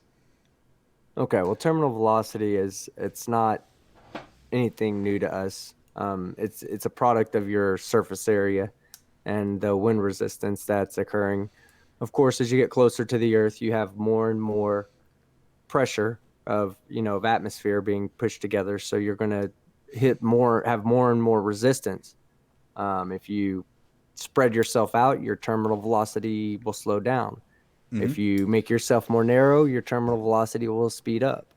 Okay, well, terminal velocity it's not anything new to us. It's a product of your surface area and the wind resistance that's occurring. Of course, as you get closer to the Earth, you have more and more pressure of atmosphere being pushed together. So you're going to have more and more resistance. If you spread yourself out, your terminal velocity will slow down. Mm-hmm. If you make yourself more narrow, your terminal velocity will speed up.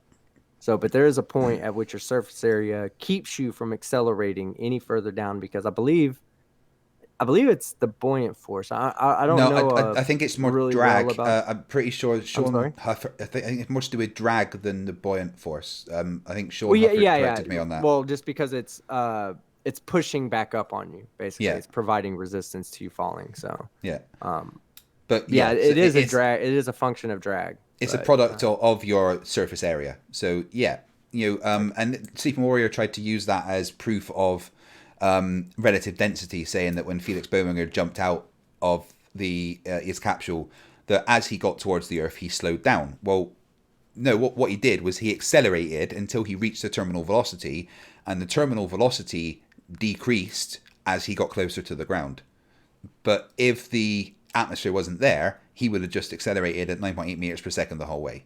So, but there is a point at which your surface area keeps you from accelerating any further down, because I believe it's the buoyant force. I don't know. I think it's more really drag. Well I'm pretty sure Sean. I think it's more to do with drag than the buoyant force. I think Sean corrected me on that. Well, just because it's pushing back up on you, basically. Yeah. It's providing resistance to you falling. So yeah. But yeah, it is a drag. It is a function of drag. It's a product of your surface area. So yeah, and Sleeping Warrior tried to use that as proof of relative density, saying that when Felix Bowmanger jumped out of his capsule, that as he got towards the Earth, he slowed down. Well, no, what he did was he accelerated until he reached the terminal velocity, and the terminal velocity decreased as he got closer to the ground. But if the atmosphere wasn't there, he would have just accelerated at 9.8 meters per second the whole way.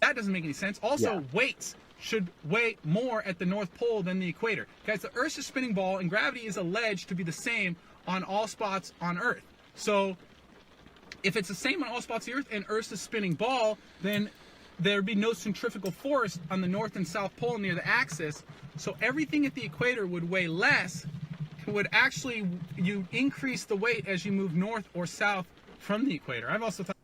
That doesn't make any sense. Also, weights should weigh more at the North Pole than the equator. Guys, the Earth's a spinning ball, and gravity is alleged to be the same on all spots on Earth. So, if it's the same on all spots of the Earth and Earth's a spinning ball, then there'd be no centrifugal force on the North and South Pole near the axis. So everything at the equator would weigh less. It would actually, you increase the weight as you move north or south from the equator. I've also thought.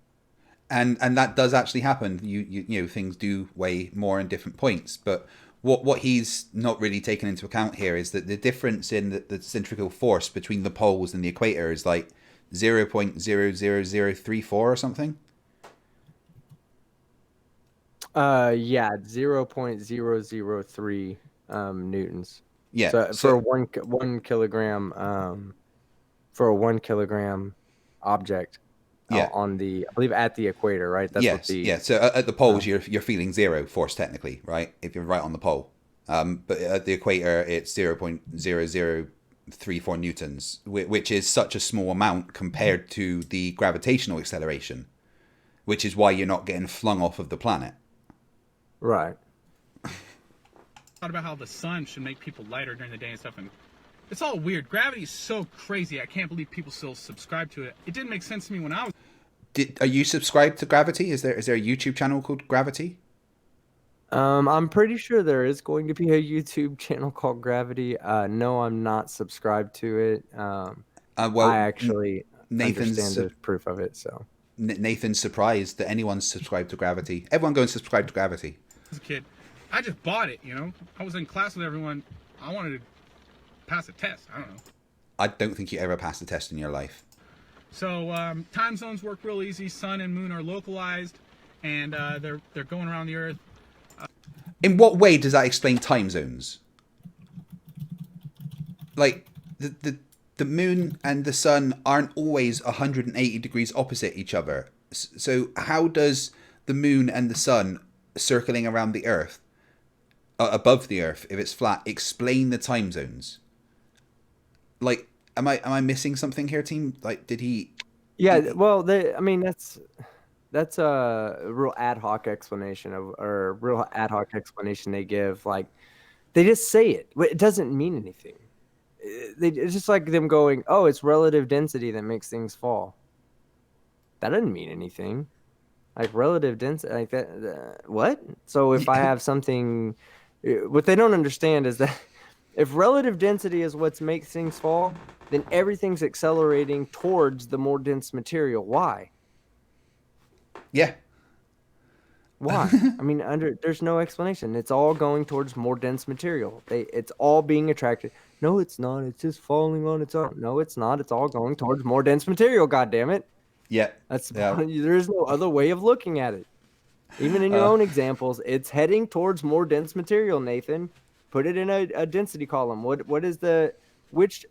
And that does actually happen. You know, things do weigh more in different points. But what he's not really taken into account here is that the difference in the centrifugal force between the poles and the equator is like 0.00034 or something. Yeah, 0.003 newtons. Yeah. So for one kilogram, for a 1 kilogram object. On the, I believe at the equator, right? That's what the, yeah. So at the poles, you're feeling zero force technically, right? If you're right on the pole. But at the equator, it's 0.0034 newtons, which is such a small amount compared to the gravitational acceleration, which is why you're not getting flung off of the planet. Right. Thought about how the sun should make people lighter during the day and stuff, and it's all weird. Gravity is so crazy. I can't believe people still subscribe to it. It didn't make sense to me when I was. Are you subscribed to Gravity? Is there a YouTube channel called Gravity? I'm pretty sure there is going to be a YouTube channel called Gravity. No, I'm not subscribed to it. Well, I actually understand there's proof of it. So Nathan's surprised that anyone's subscribed to Gravity. Everyone go and subscribe to Gravity. As a kid, I just bought it. You know, I was in class with everyone. I wanted to pass a test. I don't know. I don't think you ever passed a test in your life. So time zones work real easy. Sun and moon are localized, and they're going around the Earth. In what way does that explain time zones? Like the moon and the sun aren't always 180 degrees opposite each other. So how does the moon and the sun circling around the Earth, above the Earth, if it's flat, explain the time zones? Like, am I missing something here, team? Like, did he? Yeah, well, I mean, that's a real ad hoc explanation they give. Like, they just say it. It doesn't mean anything. It's just like them going, "Oh, it's relative density that makes things fall." That doesn't mean anything. Like relative density, like that. What? So if I have something, what they don't understand is that if relative density is what makes things fall, then everything's accelerating towards the more dense material. Why? Yeah. Why? I mean, there's no explanation. It's all going towards more dense material. It's all being attracted. No, it's not. It's just falling on its own. No, it's not. It's all going towards more dense material. God damn it. Yeah. There is no other way of looking at it. Even in your own examples, it's heading towards more dense material, Nathan. Put it in a density column. What is the which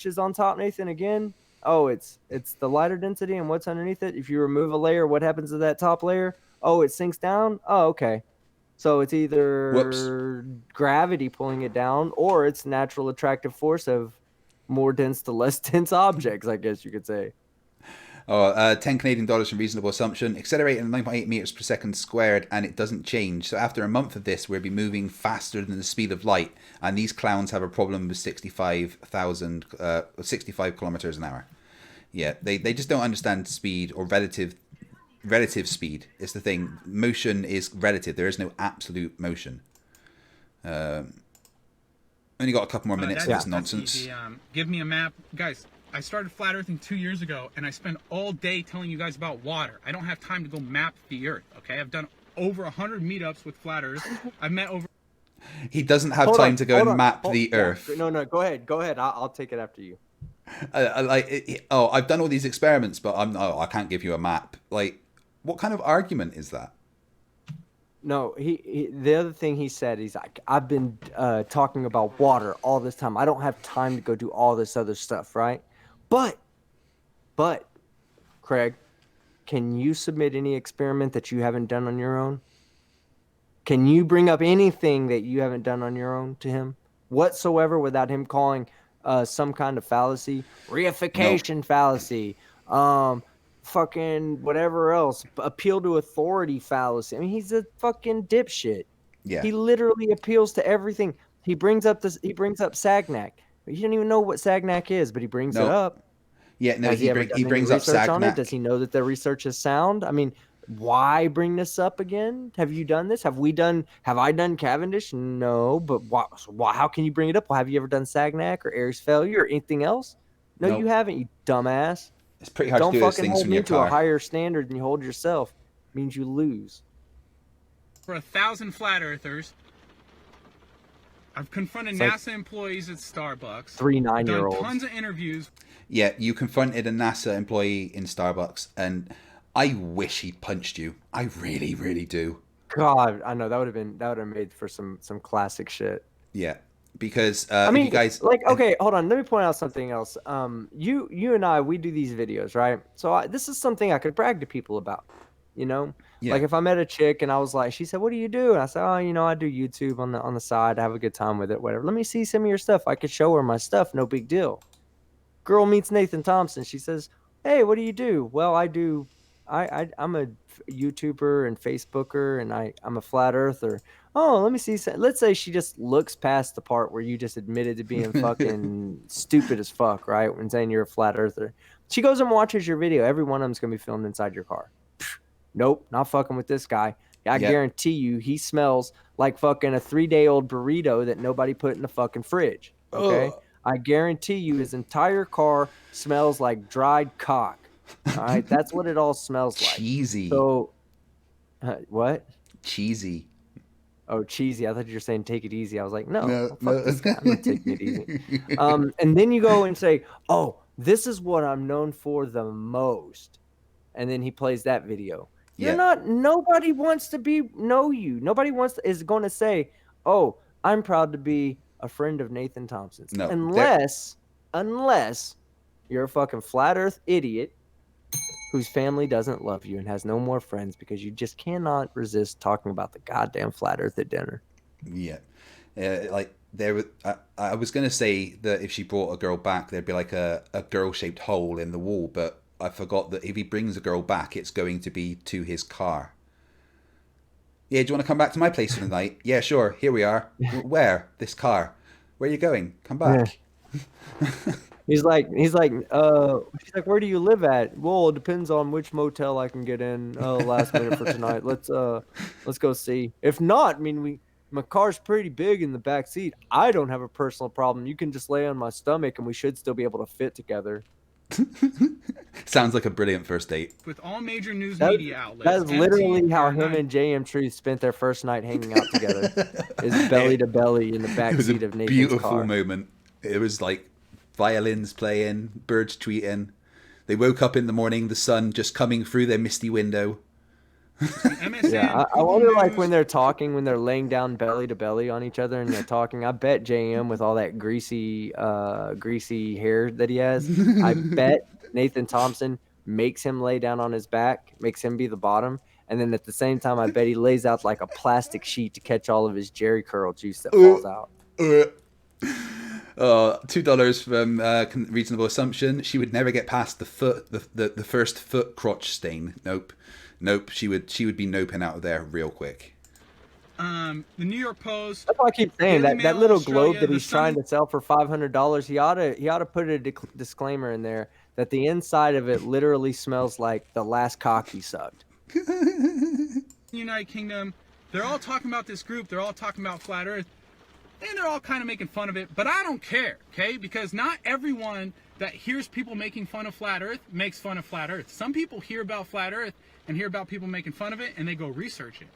is on top, Nathan, again? Oh, it's the lighter density, and what's underneath it? If you remove a layer, what happens to that top layer? Oh, it sinks down? Oh, okay. So it's either gravity pulling it down, or it's natural attractive force of more dense to less dense objects, I guess you could say. 10 Canadian dollars from reasonable assumption. Accelerating at 9.8 meters per second squared, and it doesn't change. So after a month of this, we'll be moving faster than the speed of light, and these clowns have a problem with 65 kilometers an hour. Yeah, they just don't understand speed or relative speed. It's the thing. Motion is relative. There is no absolute motion. Only got a couple more minutes of this nonsense. Give me a map, guys. I started flat earthing 2 years ago, and I spend all day telling you guys about water. I don't have time to go map the Earth. Okay, I've done over 100 meetups with flat Earth. I've met over. He doesn't have time to go and map the Earth. No, go ahead. I'll take it after you. I've done all these experiments, but I can't give you a map. Like, what kind of argument is that? No, the other thing he said, he's like, I've been talking about water all this time. I don't have time to go do all this other stuff, right? But, Craig, can you submit any experiment that you haven't done on your own? Can you bring up anything that you haven't done on your own to him whatsoever without him calling some kind of fallacy, reification fallacy, fucking whatever else, appeal to authority fallacy? I mean, he's a fucking dipshit. Yeah. He literally appeals to everything. He brings up Sagnac. He didn't even know what Sagnac is, but he brings it up. Yeah, no, Has he brings up research on it? Sagnac. Does he know that the research is sound? I mean, why bring this up again? Have you done this? Have I done Cavendish? No, but why? How can you bring it up? Well, have you ever done Sagnac or Aries failure or anything else? No, Nope. you haven't, you dumbass. It's pretty hard to do those things from your Don't fucking hold me to a car. higher standard than you hold yourself. It means you lose. For 1,000 flat earthers. I've confronted It's like NASA employees at Starbucks. 3 Done 9-year-olds. tons of interviews. Yeah, you confronted a NASA employee in Starbucks, and I wish he'd punched you. I really, really do. God, I know that would have made for some classic shit. Yeah, because I mean, you guys, like, okay, hold on. Let me point out something else. You and I, we do these videos, right? So this is something I could brag to people about. You know, Yeah. like if I met a chick and I was like, she said, "What do you do?" And I said, "Oh, you know, I do YouTube on the side. I have a good time with it, whatever. Let me see some of your stuff. I could show her my stuff. No big deal." Girl meets Nathan Thompson. She says, "Hey, what do you do?" "Well, I'm a YouTuber and Facebooker, and I'm a flat earther." "Oh, let me see. Let's say she just looks past the part where you just admitted to being fucking stupid as fuck, right? When saying you're a flat earther. She goes and watches your video. Every one of them's going to be filmed inside your car. Nope, not fucking with this guy. I guarantee you he smells like fucking a 3-day-old burrito that nobody put in the fucking fridge. Okay? Ugh. I guarantee you his entire car smells like dried cock. All right? That's what it all smells like. Cheesy. So, what? Cheesy. Oh, cheesy. I thought you were saying take it easy. I was like, No. fuck this guy. I'm not taking it easy. And then you go and say, "Oh, this is what I'm known for the most." And then he plays that video. You're not, nobody wants to know you. Nobody is going to say, "Oh, I'm proud to be a friend of Nathan Thompson's." No. Unless you're a fucking flat earth idiot whose family doesn't love you and has no more friends because you just cannot resist talking about the goddamn flat earth at dinner. Yeah. Like I was going to say that if she brought a girl back, there'd be like a girl-shaped hole in the wall, but I forgot that if he brings a girl back, it's going to be to his car. "Yeah, do you want to come back to my place for the night?" "Yeah, sure. Here we are." "Where?" "This car." "Where are you going?" "Come back." Yeah. He's like, she's like, "Where do you live at?" "Well, it depends on which motel I can get in last minute for tonight. Let's go see. If not, I mean, my car's pretty big in the back seat. I don't have a personal problem. You can just lay on my stomach and we should still be able to fit together." Sounds like a brilliant first date. With all major news media outlets. That is literally MTV, how him and JM Truth spent their first night hanging out together. Is belly to belly in the back It was seat a of Nathan's beautiful car. moment. It was like violins playing, birds tweeting. They woke up in the morning, the sun just coming through their misty window. MSN, Yeah, I wonder, like, News. when they're talking, when they're laying down belly to belly on each other and they're talking. I bet JM, with all that greasy hair that he has, I bet Nathan Thompson makes him lay down on his back, makes him be the bottom, and then at the same time, I bet he lays out like a plastic sheet to catch all of his Jerry curl juice that falls out. $2 from Reasonable Assumption. She would never get past the first foot crotch stain. Nope. She would be noping out of there real quick. The New York Post. That's why I keep saying Daily that Mail little Australia, globe that the he's Sun- trying to sell for $500. He ought to put a disclaimer in there that the inside of it literally smells like the last cock he sucked. United Kingdom. They're all talking about this group. They're all talking about flat Earth. And they're all kind of making fun of it. But I don't care, okay? Because not everyone that hears people making fun of flat Earth makes fun of flat Earth. Some people hear about flat Earth and hear about people making fun of it, and they go research it.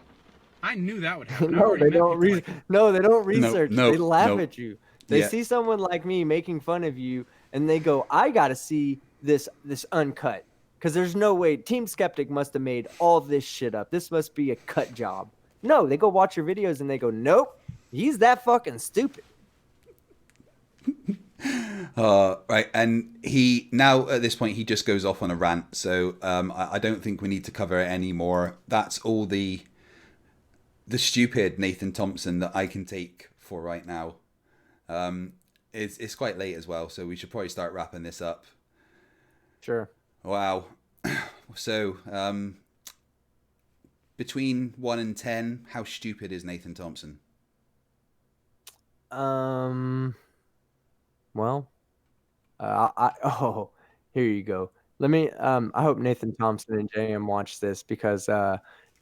I knew that would happen. No, they don't No, they don't research. no, they laugh no. at you. They see someone like me making fun of you, and they go, "I gotta see this uncut, because there's no way Team Skeptic must have made all this shit up. This must be a cut job." No, they go watch your videos and they go, "Nope, he's that fucking stupid." Right, and he now at this point he just goes off on a rant. So I don't think we need to cover it anymore. That's all the the stupid Nathan Thompson that I can take for right now. It's quite late as well, so we should probably start wrapping this up. Sure. Wow. So, between 1 and 10, how stupid is Nathan Thompson? Well, oh, here you go. Let me. I hope Nathan Thompson and JM watch this because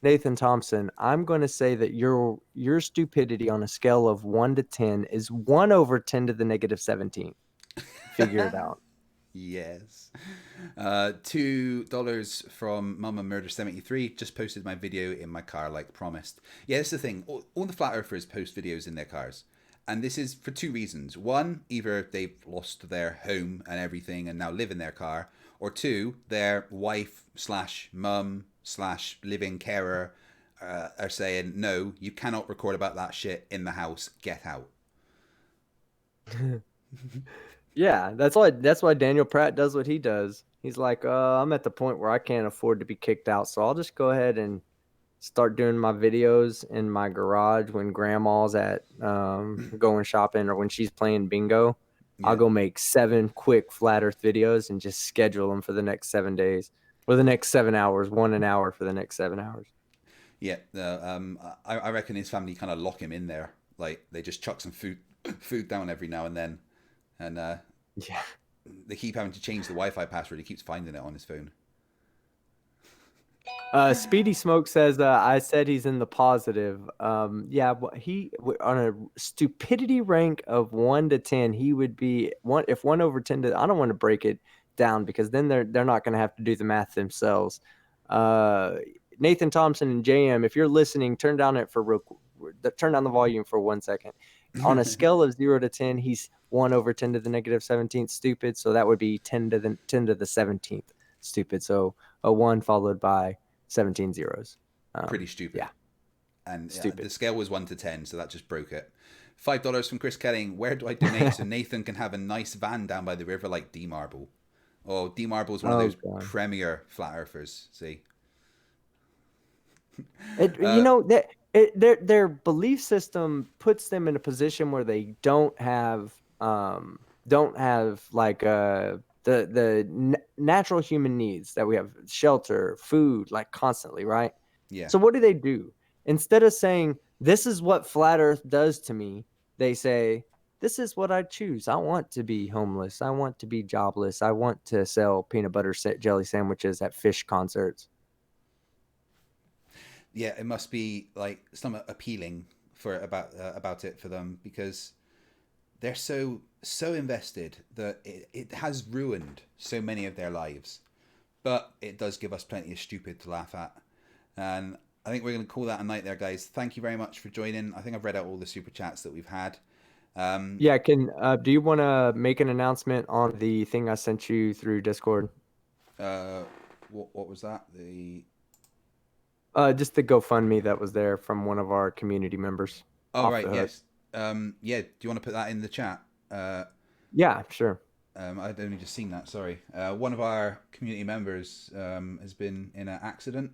Nathan Thompson, I'm going to say that your stupidity on a scale of 1 to 10 is 1 over 10 to the negative 17. Figure it out. Yes. $2 from Mama Murder 73. Just posted my video in my car like promised. Yeah, that's the thing. All the flat earthers post videos in their cars. And this is for two reasons. One, either they've lost their home and everything and now live in their car. Or two, their wife / mum / living carer are saying, no, you cannot record about that shit in the house. Get out. Yeah, that's why Daniel Pratt does what he does. He's like, I'm at the point where I can't afford to be kicked out, so I'll just go ahead and start doing my videos in my garage when grandma's at going shopping or when she's playing bingo. Yeah. I'll go make 7 quick flat earth videos and just schedule them for the next 7 days or the next 7 hours, 1 an hour for the next 7 hours. Yeah, I reckon his family kind of lock him in there. Like they just chuck some food down every now and then, and yeah, they keep having to change the Wi-Fi password. He keeps finding it on his phone. Speedy Smoke says, I said he's in the positive. Yeah, he on a stupidity rank of 1 to 10, he would be 1. If 1 over 10 to, I don't want to break it down because then they're not going to have to do the math themselves. Nathan Thompson and JM, if you're listening, turn down the volume for 1 second. On a scale of 0 to 10, he's 1 over 10 to the negative 17th stupid. So that would be 10 to the 17th stupid. So a 1 followed by 17 zeros. Pretty stupid. Yeah. And stupid. The scale was 1 to 10, so that just broke it. $5 from Chris Kelling. Where do I donate so Nathan can have a nice van down by the river like D-Marble? Oh, D-Marble is one of those premier flat earthers. See? Their belief system puts them in a position where they don't have like the natural human needs that we have, shelter, food, like constantly, right? Yeah. So what do? Instead of saying, this is what flat earth does to me, they say, this is what I choose. I want to be homeless. I want to be jobless. I want to sell peanut butter jelly sandwiches at Fish concerts. Yeah, it must be like somewhat appealing about it for them because they're so invested that it has ruined so many of their lives. But it does give us plenty of stupid to laugh at. And I think we're going to call that a night there, guys. Thank you very much for joining. I think I've read out all the super chats that we've had. Yeah, do you want to make an announcement on the thing I sent you through Discord? What was that? Just the GoFundMe that was there from one of our community members. Oh, right, yes. Yeah, do you want to put that in the chat? Yeah, sure. I'd only just seen that, sorry. One of our community members has been in an accident.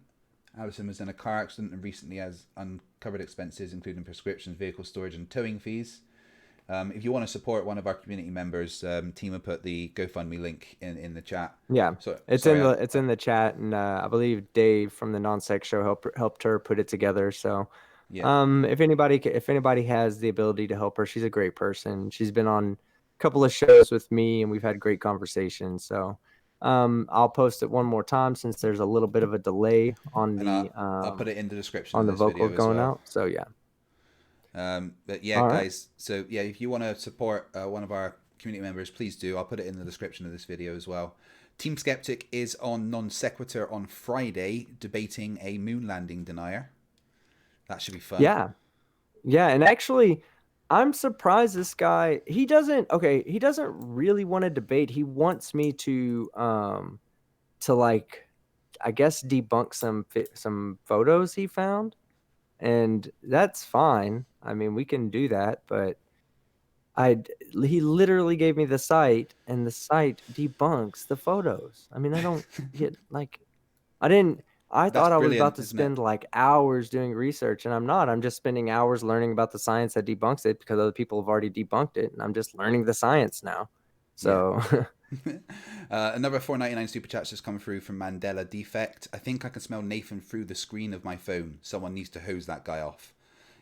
Alison was in a car accident and recently has uncovered expenses, including prescriptions, vehicle storage, and towing fees. If you want to support one of our community members, Team will put the GoFundMe link in the chat. Yeah, so, it's in the chat, and I believe Dave from the Non-Sex Show helped her put it together. So, yeah. If anybody has the ability to help her, she's a great person. She's been on a couple of shows with me, and we've had great conversations. So, I'll post it one more time since there's a little bit of a delay on I'll put it in the description on of this the vocal video going as well. out. So yeah. But yeah, all guys. Right. So yeah, if you want to support one of our community members, please do. I'll put it in the description of this video as well. Team Skeptic is on Non Sequitur on Friday, debating a moon landing denier. That should be fun. Yeah, and actually, I'm surprised this guy. He doesn't really want to debate. He wants me to like, I guess, debunk some photos he found. And that's fine. I mean, we can do that, but he literally gave me the site, and the site debunks the photos. I mean, I don't get like, I I That's thought I was brilliant, about to isn't it? spend like hours doing research, and I'm not. I'm just spending hours learning about the science that debunks it because other people have already debunked it, and I'm just learning the science now. So, Another $4.99 super chat's just come through from Mandela Defect. I think I can smell Nathan through the screen of my phone. Someone needs to hose that guy off.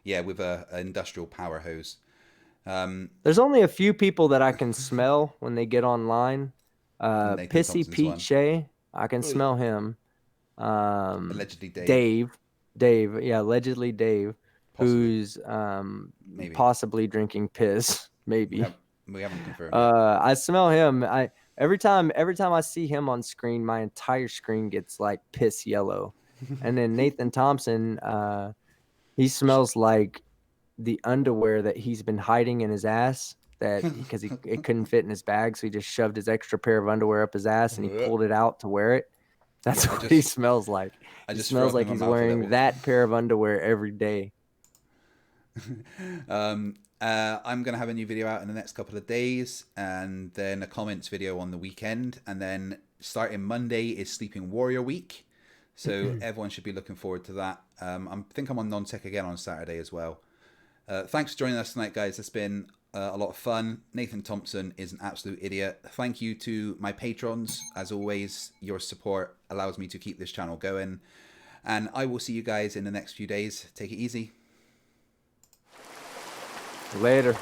Yeah, with a industrial power hose. there's only a few people that I can smell when they get online. Nathan Pissy Thompson's Pete one. Shea, I can Oi. smell him. Allegedly Dave, yeah, allegedly Dave, Possibly. who's Maybe. possibly drinking piss, maybe. We haven't confirmed it. I smell him. Every time I see him on screen, my entire screen gets like piss yellow. And then Nathan Thompson, he smells like the underwear that he's been hiding in his ass because it couldn't fit in his bag, so he just shoved his extra pair of underwear up his ass and he pulled it out to wear it. That's what he smells like. He just threw smells up in like my he's mouth a wearing little. that pair of underwear every day. I'm going to have a new video out in the next couple of days, and then a comments video on the weekend, and then starting Monday is Sleeping Warrior Week, so everyone should be looking forward to that. I think I'm on Non-Tech again on Saturday as well. Thanks for joining us tonight, guys. It's been a lot of fun. Nathan Thompson is an absolute idiot. Thank you to my patrons. As always, your support allows me to keep this channel going, and I will see you guys in the next few days. Take it easy. Later.